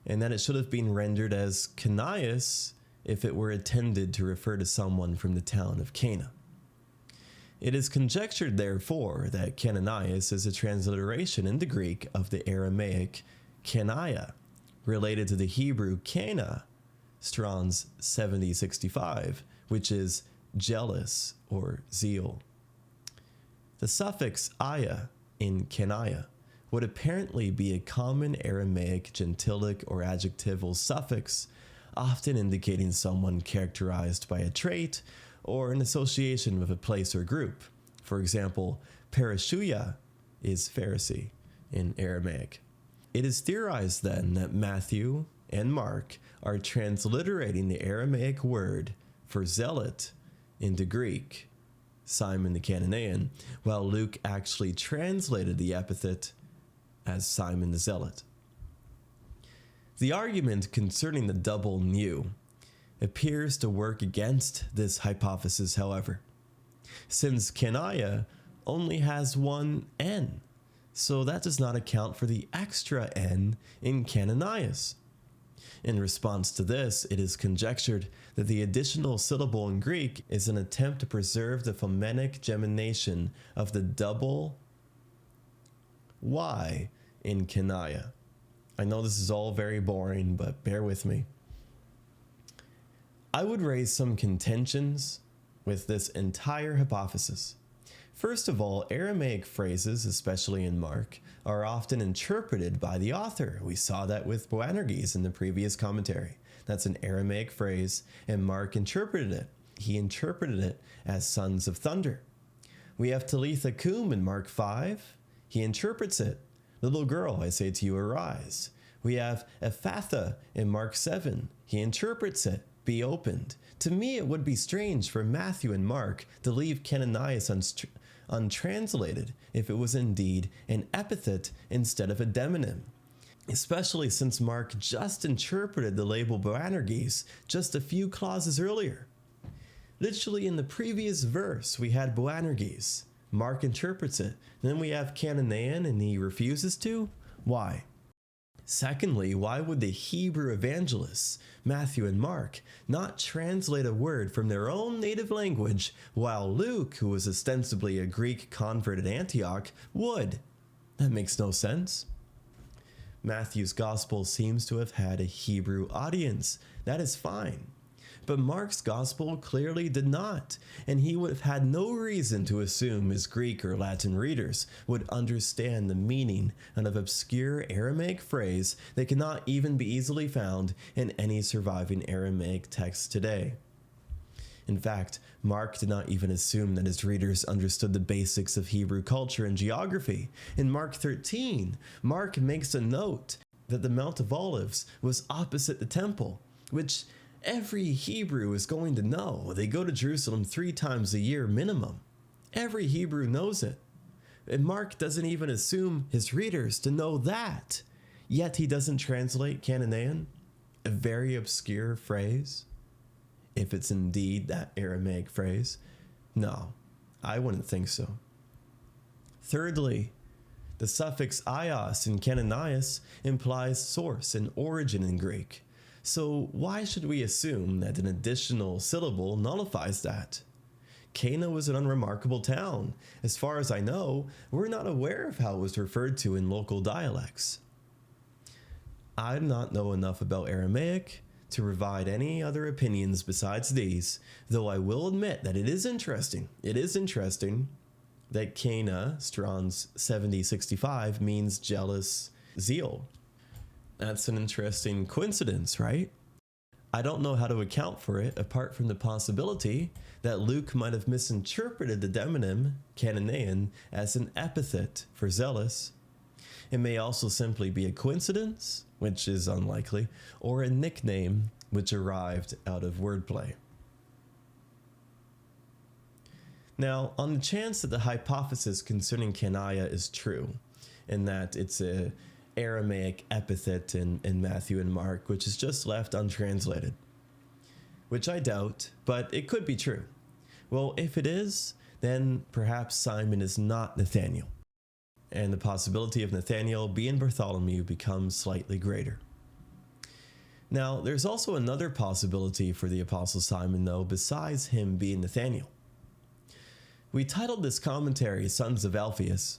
And that it should have been rendered as Canias if it were intended to refer to someone from the town of Cana. It is conjectured, therefore, that Cananias is a transliteration into Greek of the Aramaic Caniah, related to the Hebrew Cana, Strong's 7065, which is jealous or zeal. The suffix aya in Caniah would apparently be a common Aramaic gentilic or adjectival suffix, often indicating someone characterized by a trait or an association with a place or group. For example, parashuya is Pharisee in Aramaic. It is theorized then that Matthew and Mark are transliterating the Aramaic word for zealot into Greek, Simon the Cananean, while Luke actually translated the epithet as Simon the Zealot. The argument concerning the double nu appears to work against this hypothesis, however, since Canaia only has one N, so that does not account for the extra N in Cananias. In response to this, it is conjectured that the additional syllable in Greek is an attempt to preserve the phonemic gemination of the double Y in Canaia. I know this is all very boring, but bear with me. I would raise some contentions with this entire hypothesis. First of all, Aramaic phrases, especially in Mark, are often interpreted by the author. We saw that with Boanerges in the previous commentary. That's an Aramaic phrase, and Mark interpreted it. He interpreted it as sons of thunder. We have Talitha Kum in Mark 5. He interprets it. Little girl, I say to you, arise. We have Ephatha in Mark 7. He interprets it. Be opened. To me, it would be strange for Matthew and Mark to leave Cananias untranslated if it was indeed an epithet instead of a demonym, especially since Mark just interpreted the label Boanerges just a few clauses earlier. Literally in the previous verse, we had Boanerges. Mark interprets it. Then we have Cananean and he refuses to? Why? Secondly, why would the Hebrew evangelists, Matthew and Mark, not translate a word from their own native language, while Luke, who was ostensibly a Greek convert at Antioch, would? That makes no sense. Matthew's gospel seems to have had a Hebrew audience. That is fine. But Mark's gospel clearly did not, and he would have had no reason to assume his Greek or Latin readers would understand the meaning of an obscure Aramaic phrase that cannot even be easily found in any surviving Aramaic text today. In fact, Mark did not even assume that his readers understood the basics of Hebrew culture and geography. In Mark 13, Mark makes a note that the Mount of Olives was opposite the temple, which every Hebrew is going to know. They go to Jerusalem 3 times a year minimum. Every Hebrew knows it. And Mark doesn't even assume his readers to know that. Yet he doesn't translate Cananean, a very obscure phrase, if it's indeed that Aramaic phrase. No, I wouldn't think so. Thirdly, the suffix ios in Cananias implies source and origin in Greek. So why should we assume that an additional syllable nullifies that? Cana was an unremarkable town. As far as I know, we're not aware of how it was referred to in local dialects. I do not know enough about Aramaic to provide any other opinions besides these, though I will admit that it is interesting. It is interesting that Cana, Strong's 7065, means jealous zeal. That's an interesting coincidence, right? I don't know how to account for it apart from the possibility that Luke might have misinterpreted the demonym, Cananean, as an epithet for zealous. It may also simply be a coincidence, which is unlikely, or a nickname which arrived out of wordplay. Now, on the chance that the hypothesis concerning Canaia is true, and that it's a Aramaic epithet in Matthew and Mark, which is just left untranslated, which I doubt, but it could be true. Well, if it is, then perhaps Simon is not Nathaniel, and the possibility of Nathaniel being Bartholomew becomes slightly greater. Now, there's also another possibility for the Apostle Simon, though, besides him being Nathaniel. We titled this commentary Sons of Alphaeus,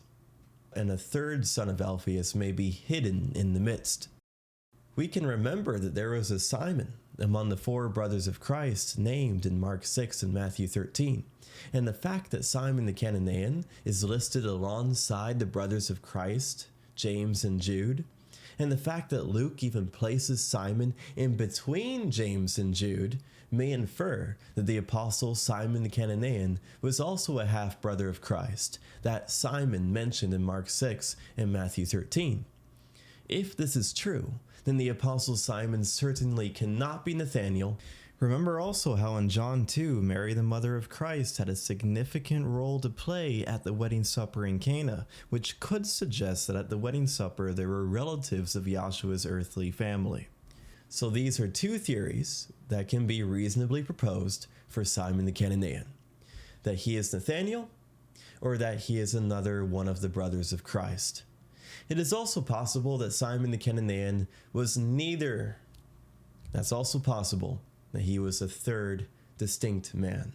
and a third son of Alphaeus may be hidden in the midst. We can remember that there was a Simon among the 4 brothers of Christ named in Mark 6 and Matthew 13, and the fact that Simon the Cananean is listed alongside the brothers of Christ, James and Jude, and the fact that Luke even places Simon in between James and Jude may infer that the apostle Simon the Cananean was also a half-brother of Christ, that Simon mentioned in Mark 6 and Matthew 13. If this is true, then the apostle Simon certainly cannot be Nathanael. Remember also how in John 2, Mary, the mother of Christ, had a significant role to play at the wedding supper in Cana, which could suggest that at the wedding supper there were relatives of Yahshua's earthly family. So these are two theories that can be reasonably proposed for Simon the Cananean: that he is Nathanael, or that he is another one of the brothers of Christ. It is also possible that Simon the Cananean was neither. That's also possible that he was a third distinct man.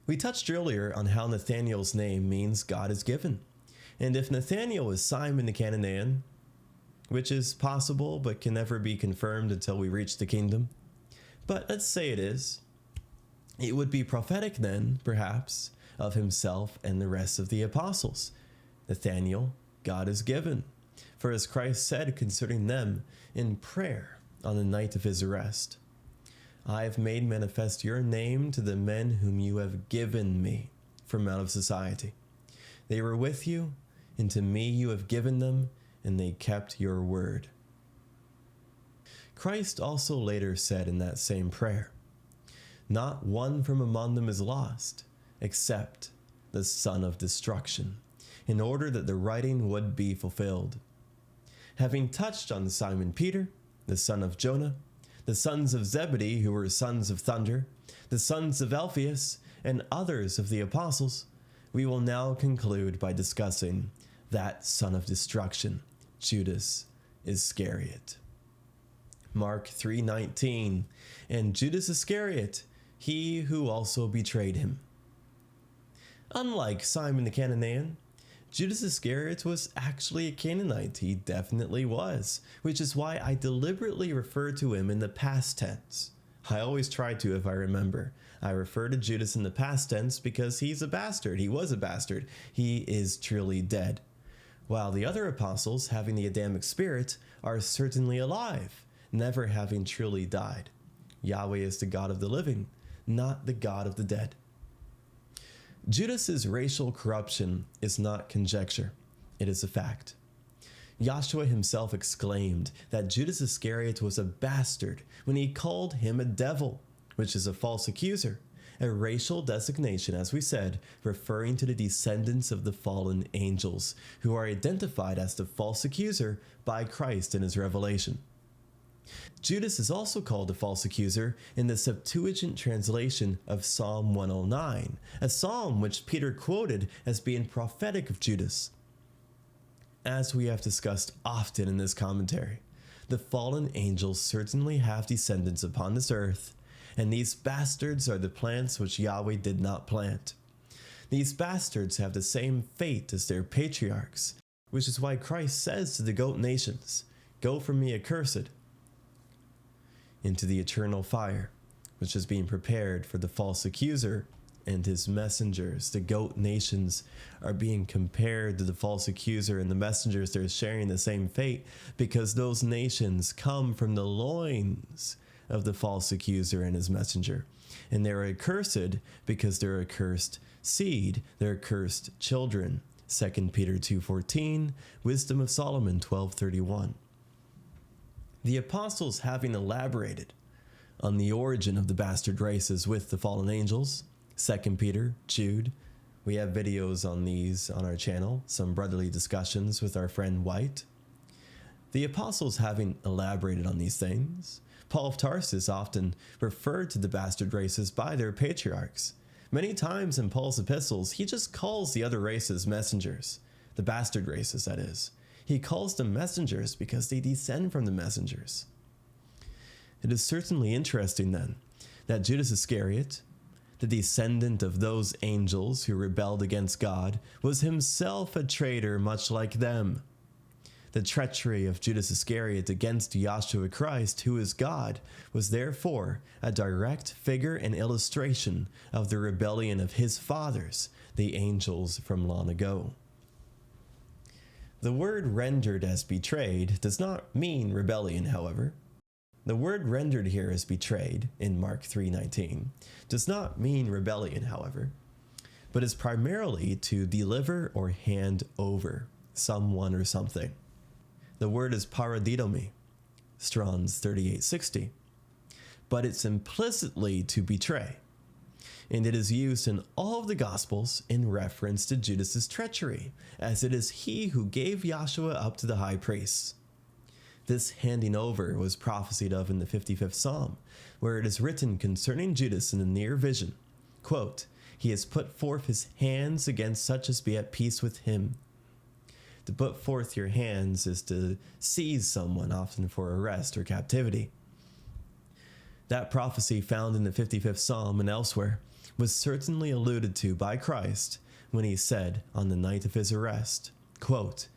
We touched earlier on how Nathanael's name means God is given. And if Nathanael is Simon the Cananean, which is possible but can never be confirmed until we reach the kingdom, but let's say it is, it would be prophetic then, perhaps, of himself and the rest of the apostles. Nathanael, God is given. For as Christ said concerning them in prayer on the night of his arrest, I have made manifest your name to the men whom you have given me from out of society. They were with you, and to me you have given them, and they kept your word. Christ also later said in that same prayer, not one from among them is lost, except the son of destruction, in order that the writing would be fulfilled. Having touched on Simon Peter, the son of Jonah, the sons of Zebedee, who were sons of thunder, the sons of Alphaeus, and others of the apostles, we will now conclude by discussing that son of destruction, Judas Iscariot. Mark 3:19, and Judas Iscariot, he who also betrayed him. Unlike Simon the Cananean, Judas Iscariot was actually a Canaanite. He definitely was, which is why I deliberately refer to him in the past tense. I always try to if I remember. I refer to Judas in the past tense because he's a bastard. He was a bastard. He is truly dead. While the other apostles, having the Adamic spirit, are certainly alive, never having truly died. Yahweh is the God of the living, not the God of the dead. Judas's racial corruption is not conjecture, it is a fact. Yahshua himself exclaimed that Judas Iscariot was a bastard when he called him a devil, which is a false accuser, a racial designation, as we said, referring to the descendants of the fallen angels, who are identified as the false accuser by Christ in his revelation. Judas is also called a false accuser in the Septuagint translation of Psalm 109, a psalm which Peter quoted as being prophetic of Judas. As we have discussed often in this commentary, the fallen angels certainly have descendants upon this earth, and these bastards are the plants which Yahweh did not plant. These bastards have the same fate as their patriarchs, which is why Christ says to the goat nations, "Go from me accursed," into the eternal fire, which is being prepared for the false accuser and his messengers. The goat nations are being compared to the false accuser and the messengers. They're sharing the same fate because those nations come from the loins of the false accuser and his messenger. And they're accursed because they're a cursed seed. They're cursed children. 2 Peter 2:14, Wisdom of Solomon 12:31. The apostles, having elaborated on the origin of the bastard races with the fallen angels, 2 Peter, Jude, we have videos on these on our channel, some brotherly discussions with our friend White. The apostles having elaborated on these things, Paul of Tarsus often referred to the bastard races by their patriarchs. Many times in Paul's epistles, he just calls the other races messengers, the bastard races, that is. He calls them messengers because they descend from the messengers. It is certainly interesting then that Judas Iscariot, the descendant of those angels who rebelled against God, was himself a traitor much like them. The treachery of Judas Iscariot against Yahshua Christ, who is God, was therefore a direct figure and illustration of the rebellion of his fathers, the angels from long ago. The word rendered as betrayed does not mean rebellion, however. The word rendered here as betrayed in Mark 3:19 does not mean rebellion, however, but is primarily to deliver or hand over someone or something. The word is paradidomi, Strong's 3860, but it's implicitly to betray, and it is used in all of the Gospels in reference to Judas's treachery, as it is he who gave Yahshua up to the high priests. This handing over was prophesied of in the 55th Psalm, where it is written concerning Judas in the near vision, quote, "He has put forth his hands against such as be at peace with him." To put forth your hands is to seize someone, often for arrest or captivity. That prophecy found in the 55th Psalm and elsewhere was certainly alluded to by Christ when he said on the night of his arrest, quote,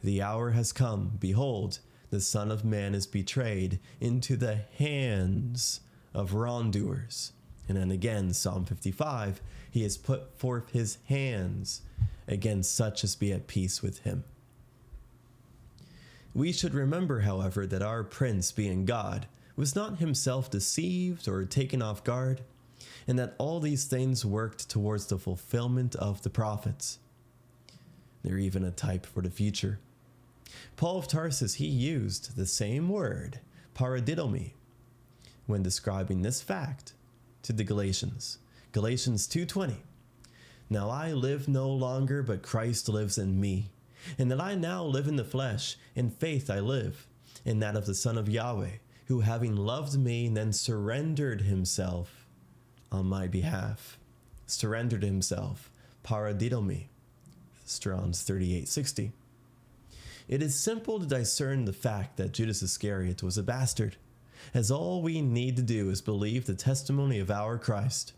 "The hour has come, behold, the Son of Man is betrayed into the hands of wrongdoers." And then again, Psalm 55, "He has put forth his hands against such as be at peace with him." We should remember, however, that our Prince, being God, was not himself deceived or taken off guard, and that all these things worked towards the fulfillment of the prophets. They're even a type for the future. Paul of Tarsus, he used the same word, paradidomi, when describing this fact to the Galatians. Galatians 2:20. "Now I live no longer, but Christ lives in me. And that I now live in the flesh, in faith I live, in that of the Son of Yahweh, who having loved me, then surrendered himself on my behalf." Surrendered himself, paradidomi, Strong's 3860. It is simple to discern the fact that Judas Iscariot was a bastard, as all we need to do is believe the testimony of our Christ.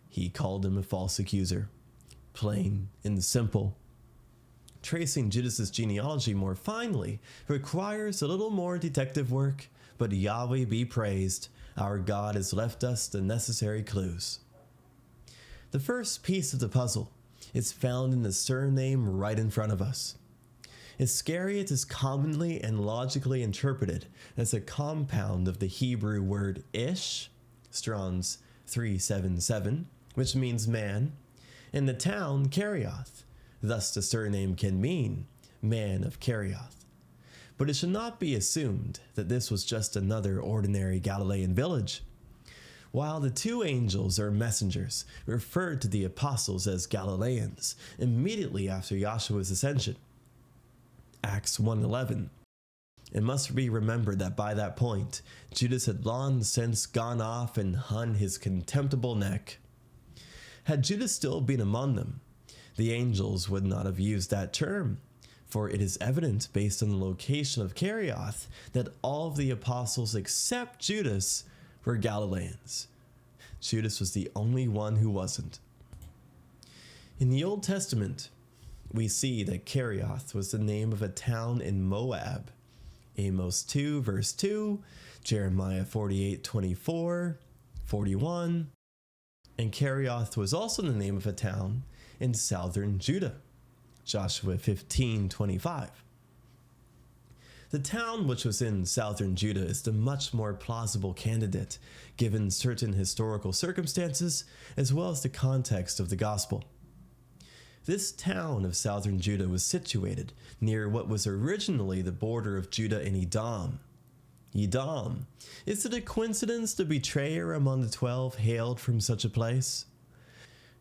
He called him a false accuser, plain and simple. Tracing Judas's genealogy more finely requires a little more detective work, but Yahweh be praised, our God has left us the necessary clues. The first piece of the puzzle is found in the surname right in front of us. Iscariot is commonly and logically interpreted as a compound of the Hebrew word ish, Strong's 377, which means man, and the town Kerioth. Thus the surname can mean man of Kerioth. But it should not be assumed that this was just another ordinary Galilean village. While the two angels or messengers referred to the apostles as Galileans immediately after Yahshua's ascension, Acts 1:11, it must be remembered that by that point, Judas had long since gone off and hung his contemptible neck. Had Judas still been among them, the angels would not have used that term, for it is evident based on the location of Kerioth that all of the apostles except Judas were Galileans. Judas was the only one who wasn't. In the Old Testament, we see that Kerioth was the name of a town in Moab. Amos 2 verse 2, Jeremiah 48:24, 41, and Kerioth was also the name of a town in southern Judah, Joshua 15:25. The town which was in southern Judah is the much more plausible candidate, given certain historical circumstances as well as the context of the gospel. This town of southern Judah was situated near what was originally the border of Judah and Edom. Edom. Is it a coincidence the betrayer among the 12 hailed from such a place?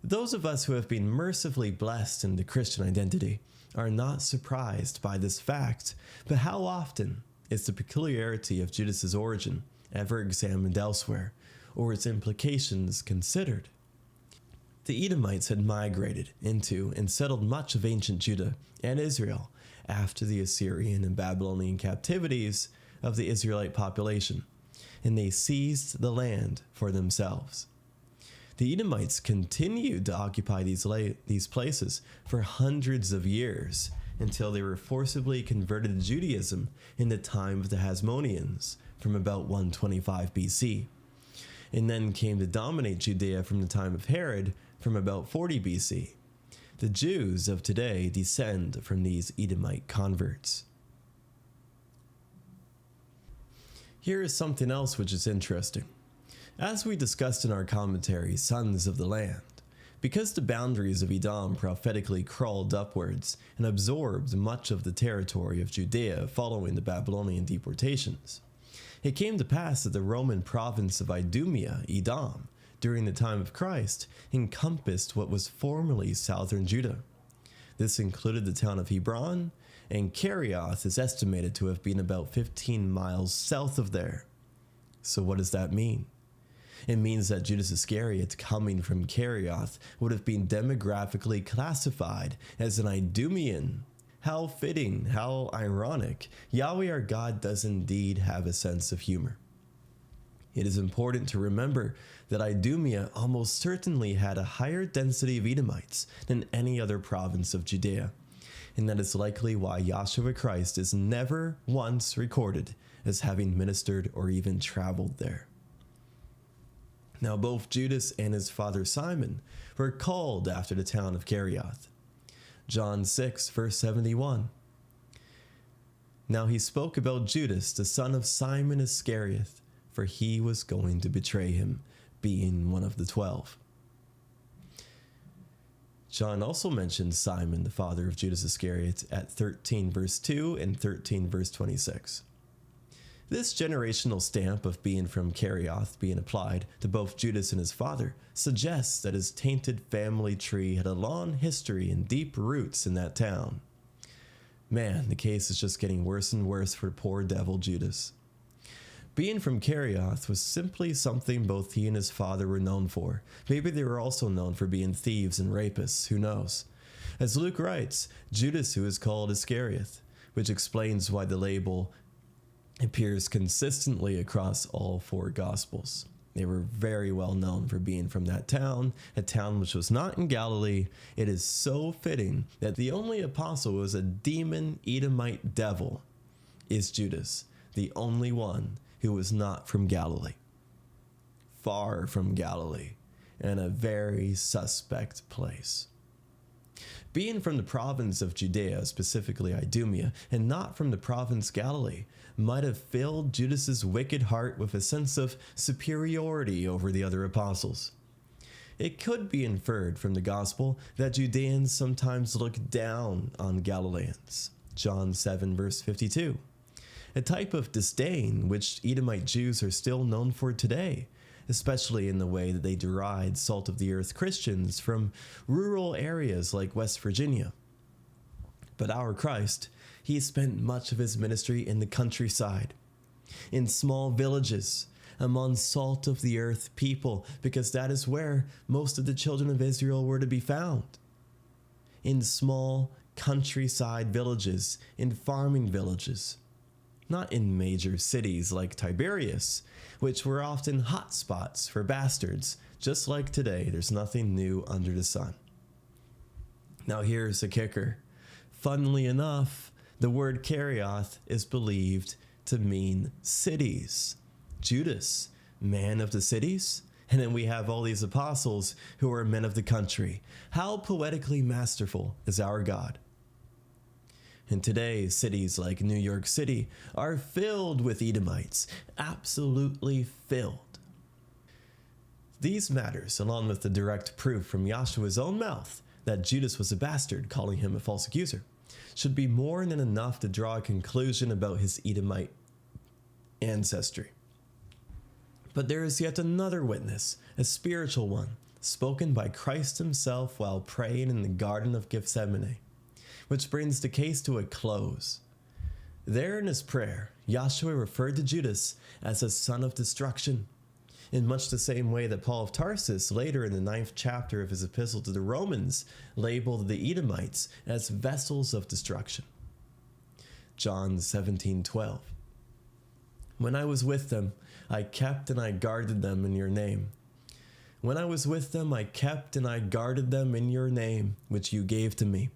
Those of us who have been mercifully blessed in the Christian identity are not surprised by this fact, but how often is the peculiarity of Judas's origin ever examined elsewhere, or its implications considered? The Edomites had migrated into and settled much of ancient Judah and Israel after the Assyrian and Babylonian captivities of the Israelite population, and they seized the land for themselves. The Edomites continued to occupy these places for hundreds of years until they were forcibly converted to Judaism in the time of the Hasmoneans from about 125 BC, and then came to dominate Judea from the time of Herod from about 40 BC. The Jews of today descend from these Edomite converts. Here is something else which is interesting. As we discussed in our commentary, Sons of the Land, because the boundaries of Edom prophetically crawled upwards and absorbed much of the territory of Judea following the Babylonian deportations, it came to pass that the Roman province of Idumea, Edom, during the time of Christ, encompassed what was formerly southern Judah. This included the town of Hebron, and Kerioth is estimated to have been about 15 miles south of there. So what does that mean? It means that Judas Iscariot coming from Kerioth would have been demographically classified as an Idumean. How fitting, how ironic. Yahweh our God does indeed have a sense of humor. It is important to remember that Idumea almost certainly had a higher density of Edomites than any other province of Judea, and that is likely why Yahshua Christ is never once recorded as having ministered or even traveled there. Now both Judas and his father Simon were called after the town of Kerioth. John 6 verse 71. Now he spoke about Judas, the son of Simon Iscariot, for he was going to betray him, being one of the 12. John also mentions Simon, the father of Judas Iscariot, at 13 verse 2 and 13 verse 26. This generational stamp of being from Kerioth being applied to both Judas and his father suggests that his tainted family tree had a long history and deep roots in that town. Man, the case is just getting worse and worse for poor devil Judas. Being from Kerioth was simply something both he and his father were known for. Maybe they were also known for being thieves and rapists, who knows? As Luke writes, Judas who is called Iscariot, which explains why the label appears consistently across all four Gospels. They were very well known for being from that town, a town which was not in Galilee. It is so fitting that the only apostle who was a demon Edomite devil is Judas, the only one who was not from Galilee. Far from Galilee, and a very suspect place. Being from the province of Judea, specifically Idumea, and not from the province Galilee, might have filled Judas's wicked heart with a sense of superiority over the other apostles. It could be inferred from the gospel that Judeans sometimes look down on Galileans. John 7 verse 52. A type of disdain which Edomite Jews are still known for today, especially in the way that they deride salt-of-the-earth Christians from rural areas like West Virginia. But our Christ, he spent much of his ministry in the countryside, in small villages, among salt-of-the-earth people, because that is where most of the children of Israel were to be found. In small countryside villages, in farming villages. Not in major cities like Tiberias, which were often hot spots for bastards. Just like today, there's nothing new under the sun. Now here's the kicker. Funnily enough, the word Kerioth is believed to mean cities. Judas, man of the cities, and then we have all these apostles who are men of the country. How poetically masterful is our God. And today, cities like New York City are filled with Edomites, absolutely filled. These matters, along with the direct proof from Yahshua's own mouth that Judas was a bastard, calling him a false accuser, should be more than enough to draw a conclusion about his Edomite ancestry. But there is yet another witness, a spiritual one, spoken by Christ himself while praying in the Garden of Gethsemane, which brings the case to a close. There in his prayer, Yahshua referred to Judas as a son of destruction, in much the same way that Paul of Tarsus later in the 9th chapter of his epistle to the Romans labeled the Edomites as vessels of destruction. John 17:12. When I was with them, I kept and I guarded them in your name. When I was with them, I kept and I guarded them in your name, which you gave to me.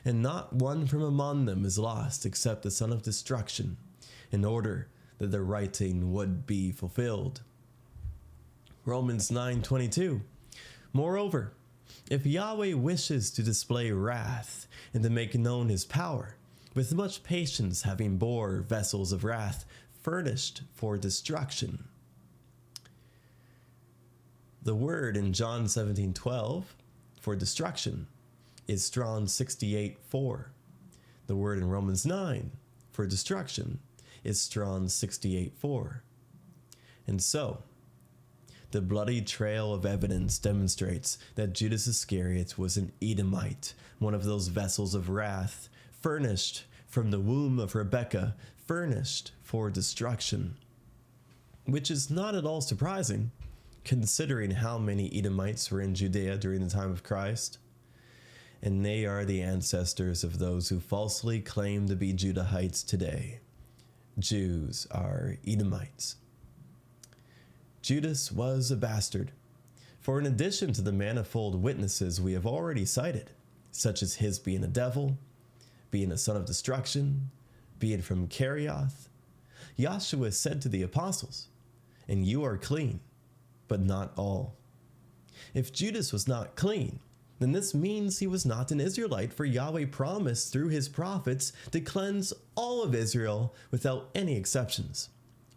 And not one from among them is lost except the son of destruction, in order that the writing would be fulfilled. Romans 9:22. Moreover, if Yahweh wishes to display wrath and to make known his power, with much patience having bore vessels of wrath furnished for destruction. The word in John 17:12 for destruction is Strong's 68:4. The word in Romans 9 for destruction is Strong's 68:4. And so, the bloody trail of evidence demonstrates that Judas Iscariot was an Edomite, one of those vessels of wrath, furnished from the womb of Rebekah, furnished for destruction. Which is not at all surprising, considering how many Edomites were in Judea during the time of Christ. And they are the ancestors of those who falsely claim to be Judahites today. Jews are Edomites. Judas was a bastard, for in addition to the manifold witnesses we have already cited, such as his being a devil, being a son of destruction, being from Carioth, Yahshua said to the apostles, "And you are clean, but not all." If Judas was not clean, then this means he was not an Israelite, for Yahweh promised through his prophets to cleanse all of Israel without any exceptions.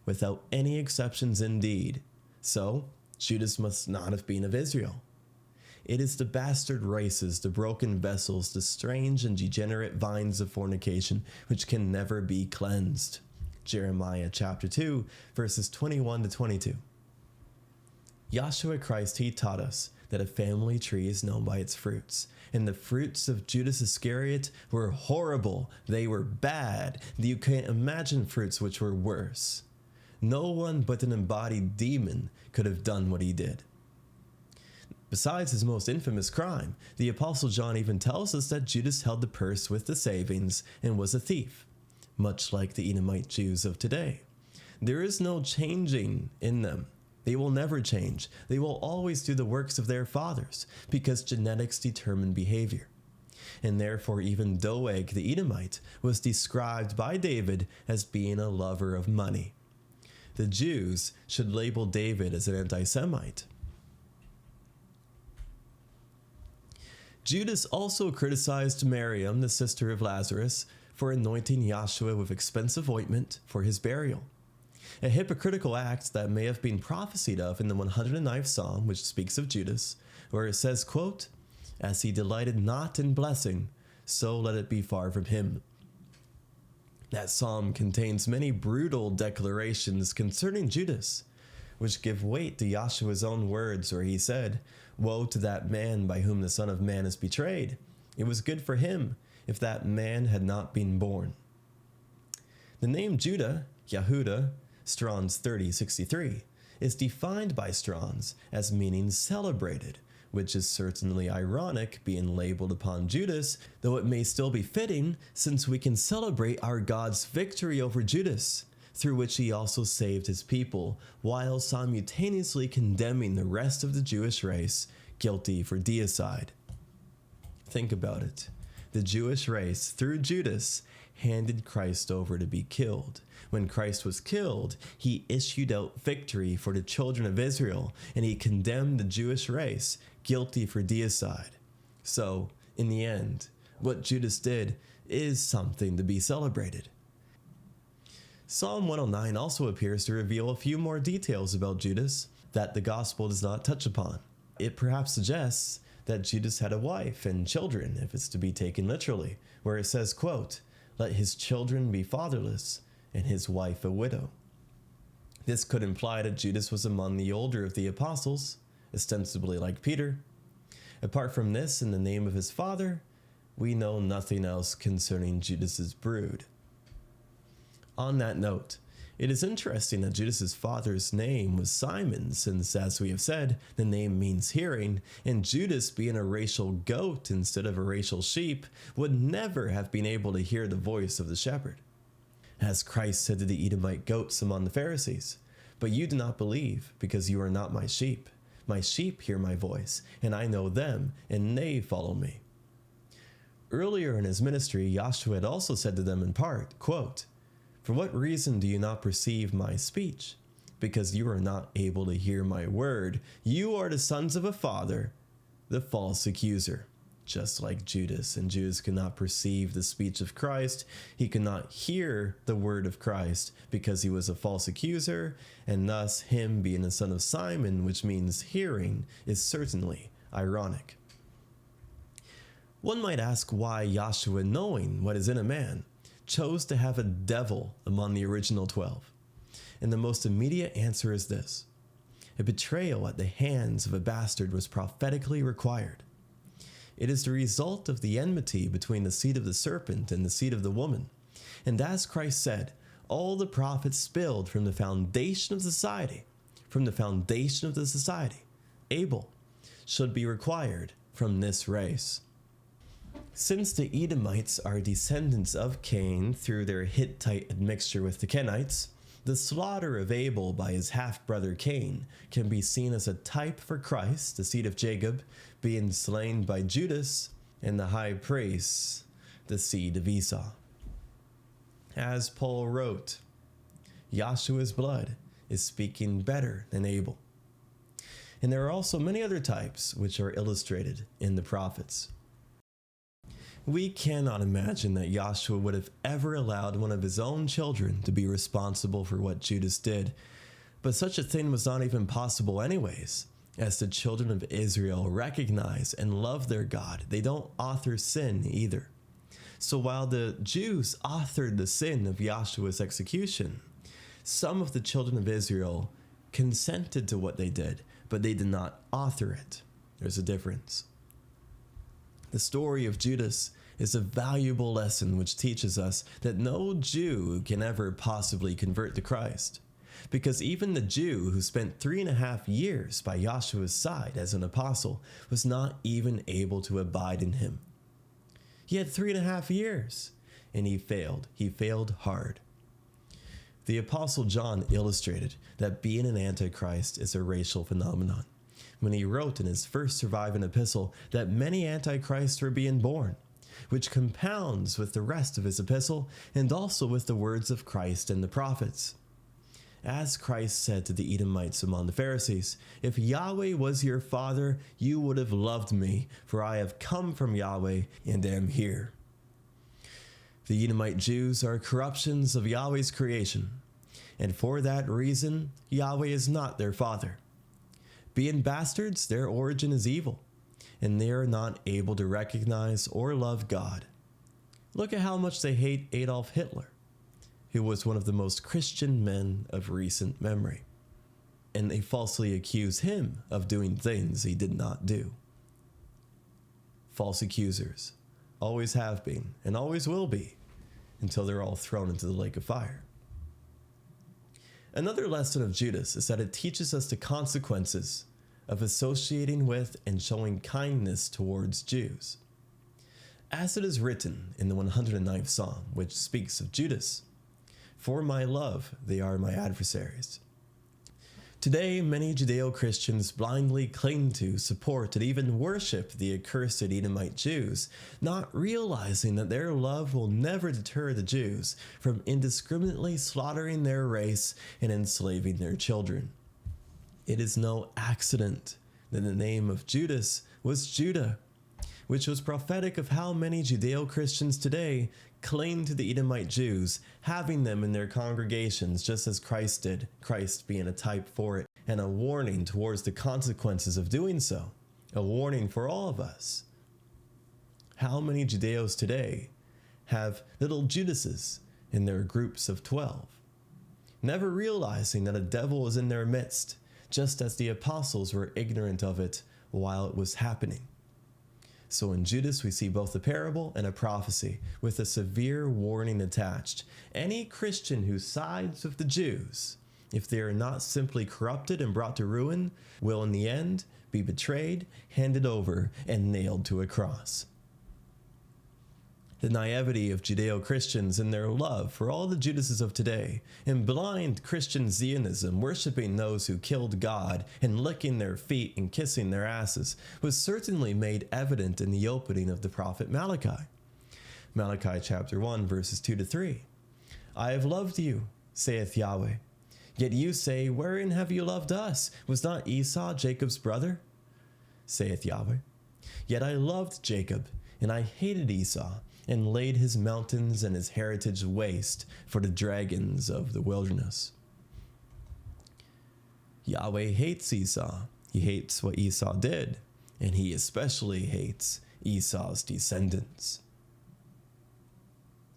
Without any exceptions indeed. So, Judas must not have been of Israel. It is the bastard races, the broken vessels, the strange and degenerate vines of fornication, which can never be cleansed. Jeremiah chapter 2, verses 21 to 22. Yahshua Christ, he taught us that a family tree is known by its fruits. And the fruits of Judas Iscariot were horrible. They were bad. You can't imagine fruits which were worse. No one but an embodied demon could have done what he did. Besides his most infamous crime, the Apostle John even tells us that Judas held the purse with the savings and was a thief, much like the Edomite Jews of today. There is no changing in them. They will never change. They will always do the works of their fathers, because genetics determine behavior. And therefore even Doeg the Edomite was described by David as being a lover of money. The Jews should label David as an anti-Semite. Judas also criticized Mariam, the sister of Lazarus, for anointing Yahshua with expensive ointment for his burial. A hypocritical act that may have been prophesied of in the 109th Psalm, which speaks of Judas, where it says, quote, "As he delighted not in blessing, so let it be far from him." That psalm contains many brutal declarations concerning Judas, which give weight to Yahshua's own words, where he said, "Woe to that man by whom the Son of Man is betrayed. It was good for him if that man had not been born." The name Judah, Yehuda, Strong's 3063, is defined by Strong's as meaning celebrated, which is certainly ironic being labeled upon Judas, though it may still be fitting since we can celebrate our God's victory over Judas, through which he also saved his people, while simultaneously condemning the rest of the Jewish race guilty for deicide. Think about it. The Jewish race, through Judas, handed Christ over to be killed. When Christ was killed, he issued out victory for the children of Israel, and he condemned the Jewish race guilty for deicide. So, in the end, what Judas did is something to be celebrated. Psalm 109 also appears to reveal a few more details about Judas that the gospel does not touch upon. It perhaps suggests that Judas had a wife and children, if it's to be taken literally, where it says, quote, "Let his children be fatherless, and his wife a widow." This could imply that Judas was among the older of the apostles, ostensibly like Peter. Apart from this, in the name of his father, we know nothing else concerning Judas's brood. On that note, it is interesting that Judas's father's name was Simon, since, as we have said, the name means hearing, and Judas, being a racial goat instead of a racial sheep, would never have been able to hear the voice of the shepherd. As Christ said to the Edomite goats among the Pharisees, "But you do not believe, because you are not my sheep. My sheep hear my voice, and I know them, and they follow me." Earlier in his ministry, Yahshua had also said to them in part, quote, "For what reason do you not perceive my speech? Because you are not able to hear my word. You are the sons of a father, the false accuser." just like Judas. And Judas could not perceive the speech of Christ. He could not hear the word of Christ because he was a false accuser, and thus him being a son of Simon, which means hearing, is certainly ironic. One might ask why Yahshua, knowing what is in a man, chose to have a devil among the original 12. And the most immediate answer is this: a betrayal at the hands of a bastard was prophetically required. It is the result of the enmity between the seed of the serpent and the seed of the woman. And as Christ said, all the prophets spilled from the foundation of society, Abel should be required from this race. Since the Edomites are descendants of Cain through their Hittite admixture with the Kenites, the slaughter of Abel by his half-brother Cain can be seen as a type for Christ, the seed of Jacob, being slain by Judas, and the high priest, the seed of Esau. As Paul wrote, Yahshua's blood is speaking better than Abel. And there are also many other types which are illustrated in the prophets. We cannot imagine that Yahshua would have ever allowed one of his own children to be responsible for what Judas did, but such a thing was not even possible anyways, as the children of Israel recognize and love their God. They don't author sin either. So while the Jews authored the sin of Yahshua's execution, some of the children of Israel consented to what they did, but they did not author it. There's a difference. The story of Judas is a valuable lesson which teaches us that no Jew can ever possibly convert to Christ, because even the Jew who spent 3.5 years by Yahshua's side as an apostle was not even able to abide in him. He had 3.5 years, and he failed. He failed hard. The Apostle John illustrated that being an antichrist is a racial phenomenon when he wrote in his first surviving epistle that many antichrists were being born, which compounds with the rest of his epistle and also with the words of Christ and the prophets. As Christ said to the Edomites among the Pharisees, "If Yahweh was your father, you would have loved me, for I have come from Yahweh and am here." The Edomite Jews are corruptions of Yahweh's creation, and for that reason, Yahweh is not their father. Being bastards, their origin is evil, and they are not able to recognize or love God. Look at how much they hate Adolf Hitler, who was one of the most Christian men of recent memory, and they falsely accuse him of doing things he did not do. False accusers always have been and always will be until they're all thrown into the lake of fire. Another lesson of Judas is that it teaches us the consequences of associating with and showing kindness towards Jews. As it is written in the 109th Psalm, which speaks of Judas, "For my love they are my adversaries." Today, many Judeo-Christians blindly cling to, support, and even worship the accursed Edomite Jews, not realizing that their love will never deter the Jews from indiscriminately slaughtering their race and enslaving their children. It is no accident that the name of Judas was Judah, which was prophetic of how many Judeo-Christians today cling to the Edomite Jews, having them in their congregations just as Christ did, Christ being a type for it, and a warning towards the consequences of doing so, a warning for all of us. How many Judeos today have little Judases in their groups of 12, never realizing that a devil is in their midst, just as the apostles were ignorant of it while it was happening? So in Judas, we see both a parable and a prophecy with a severe warning attached. Any Christian who sides with the Jews, if they are not simply corrupted and brought to ruin, will in the end be betrayed, handed over, and nailed to a cross. The naivety of Judeo-Christians and their love for all the Judases of today, and blind Christian Zionism, worshiping those who killed God and licking their feet and kissing their asses, was certainly made evident in the opening of the prophet Malachi. Malachi chapter 1, verses 2-3. "I have loved you, saith Yahweh. Yet you say, wherein have you loved us? Was not Esau Jacob's brother? Saith Yahweh. Yet I loved Jacob, and I hated Esau, and laid his mountains and his heritage waste for the dragons of the wilderness. Yahweh hates Esau. He hates what Esau did, and he especially hates Esau's descendants.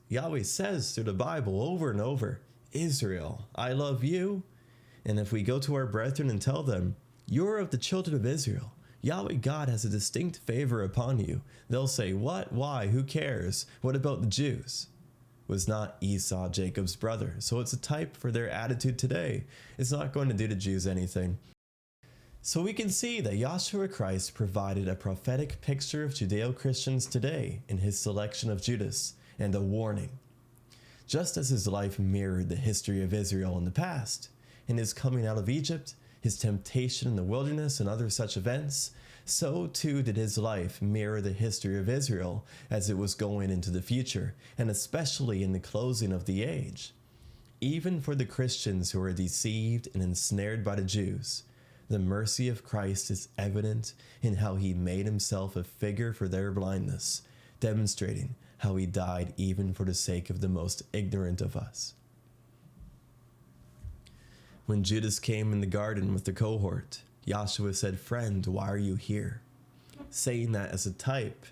Yahweh says through the Bible over and over, Israel, I love you. And if we go to our brethren and tell them, you're of the children of Israel, Yahweh God has a distinct favor upon you, they'll say, what? Why? Who cares? What about the Jews? Was not Esau Jacob's brother? So it's a type for their attitude today. It's not going to do the Jews anything. So we can see that Yahshua Christ provided a prophetic picture of Judeo-Christians today in his selection of Judas and a warning. Just as his life mirrored the history of Israel in the past, in his coming out of Egypt, his temptation in the wilderness and other such events, so too did his life mirror the history of Israel as it was going into the future, and especially in the closing of the age. Even for the Christians who are deceived and ensnared by the Jews, the mercy of Christ is evident in how he made himself a figure for their blindness, demonstrating how he died even for the sake of the most ignorant of us. When Judas came in the garden with the cohort, Yahshua said, "Friend, why are you here?" Saying that as a type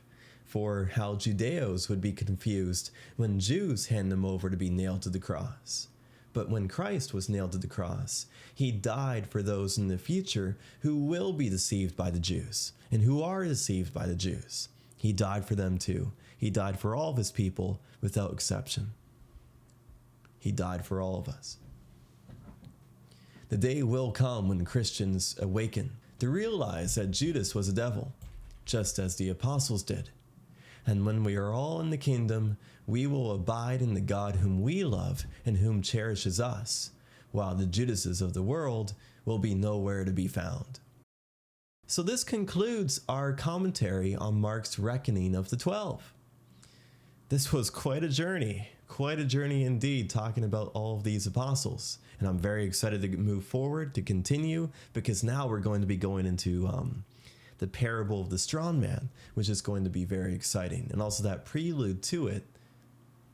for how Judeos would be confused when Jews hand him over to be nailed to the cross. But when Christ was nailed to the cross, he died for those in the future who will be deceived by the Jews and who are deceived by the Jews. He died for them too. He died for all of his people without exception. He died for all of us. The day will come when Christians awaken to realize that Judas was a devil, just as the apostles did. And when we are all in the kingdom, we will abide in the God whom we love and whom cherishes us, while the Judases of the world will be nowhere to be found. So this concludes our commentary on Mark's reckoning of the 12. This was quite a journey indeed, talking about all of these apostles. And I'm very excited to move forward, to continue, because now we're going to be going into the parable of the strong man, which is going to be very exciting. And also that prelude to it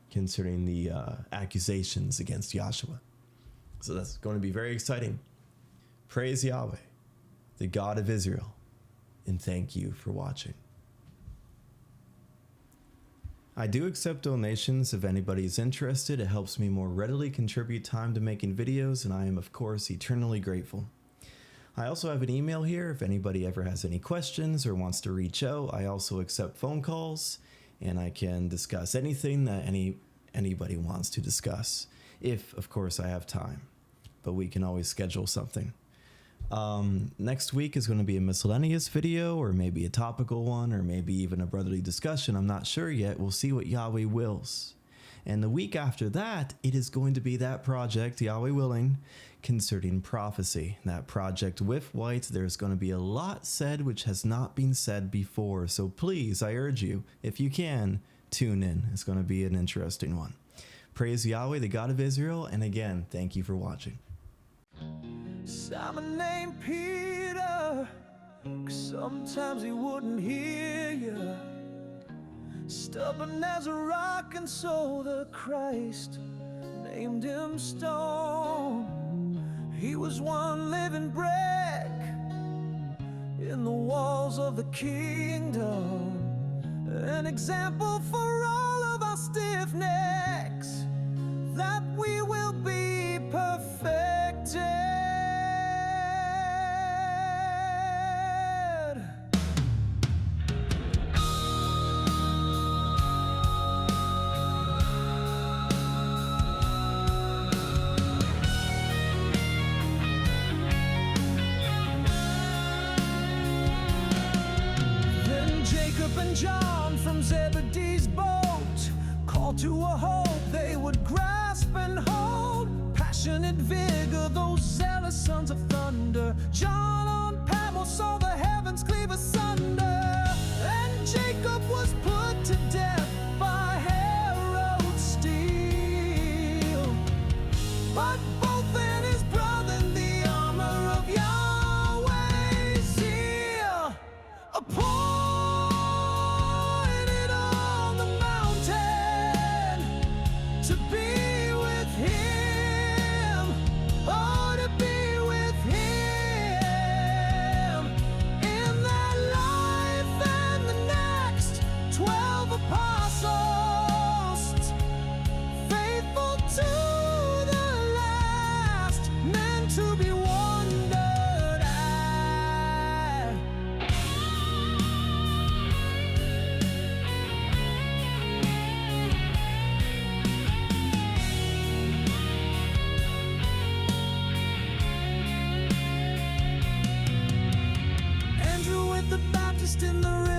concerning the accusations against Yahshua. So that's going to be very exciting. Praise Yahweh, the God of Israel, and thank you for watching. I do accept donations if anybody is interested. It helps me more readily contribute time to making videos, and I am, of course, eternally grateful. I also have an email here if anybody ever has any questions or wants to reach out. I also accept phone calls, and I can discuss anything that anybody wants to discuss, if, of course, I have time. But we can always schedule something. Next week is going to be a miscellaneous video, or maybe a topical one, or maybe even a brotherly discussion. I'm not sure yet. We'll see what Yahweh wills. And the week after that, it is going to be that project, Yahweh willing, concerning prophecy. That project with White, there's going to be a lot said which has not been said before. So please, I urge you, if you can, tune in. It's going to be an interesting one. Praise Yahweh, the God of Israel. And again, thank you for watching. Simon named Peter, 'cause sometimes he wouldn't hear you. Stubborn as a rock, and so the Christ named him Stone. He was one living brick in the walls of the kingdom, an example for all of our stiff necks, that we will be perfected. And John from Zebedee's boat called to a hope they would grasp and hold. Passionate vigor, those zealous sons of thunder. John on Patmos saw the heavens cleave asunder, and Jacob was put to death by Herod's steel. But both and his brother in the armor of Yahweh's zeal upon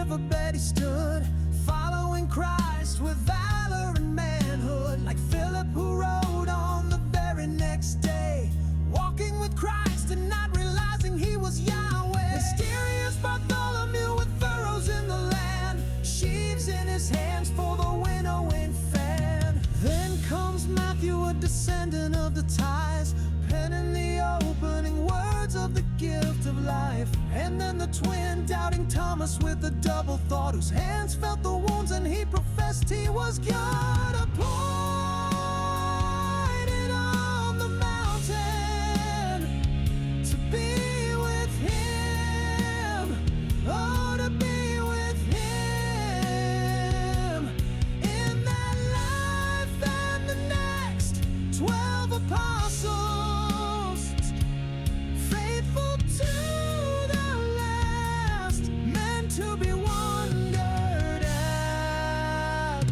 riverbed he stood, following Christ with valor and manhood, like Philip who rode on the very next day, walking with Christ and not realizing he was Yahweh. Mysterious Bartholomew with furrows in the land, sheaves in his hands for the winnowing fan. Then comes Matthew, a descendant of the tithes, penning the opening words of the gift of life. And then the twin, doubting Thomas with a double thought, whose hands felt the wounds and he professed he was God. Appointed on the mountain to be with him, oh, to be with him in that life and the next. 12 apostles, faithful to the last, meant to be wondered at.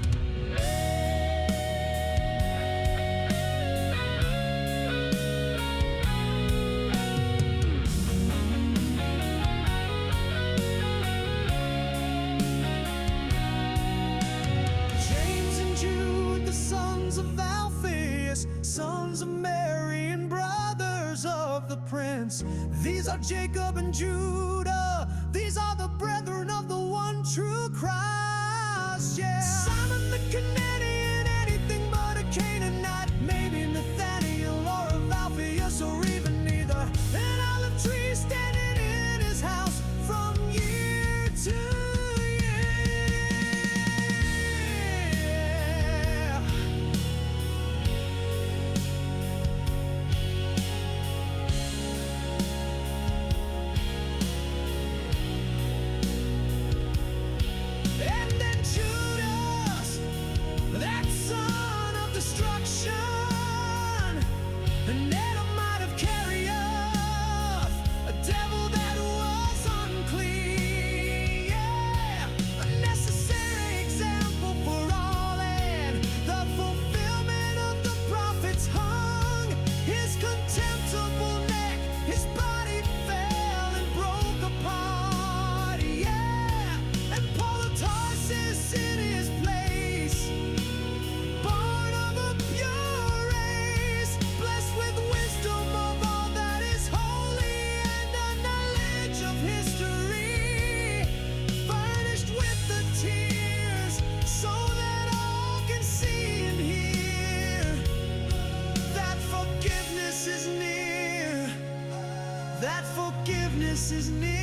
James and Jude, the sons of Alphaeus, sons of Mary and brothers of the prince. These are Jacob and Judah, these are the brethren of the one true Christ, yeah. Simon the Cananean, anything but a Canaanite, maybe Nathaniel or of Alphaeus or even neither. An olive tree standing in his house from year to year. And then Judas, that son of destruction, an Edomite of Iscariot, a devil that was unclean, yeah, a necessary example for all, and the fulfillment of the prophets hung his contemptible neck, his body fell and broke apart, yeah, and Paul of Tarsus in his place, born of a pure race, blessed with wisdom of all that is holy and a knowledge of history, furnished with the tears so that all can see and hear that forgiveness is near, that forgiveness is near.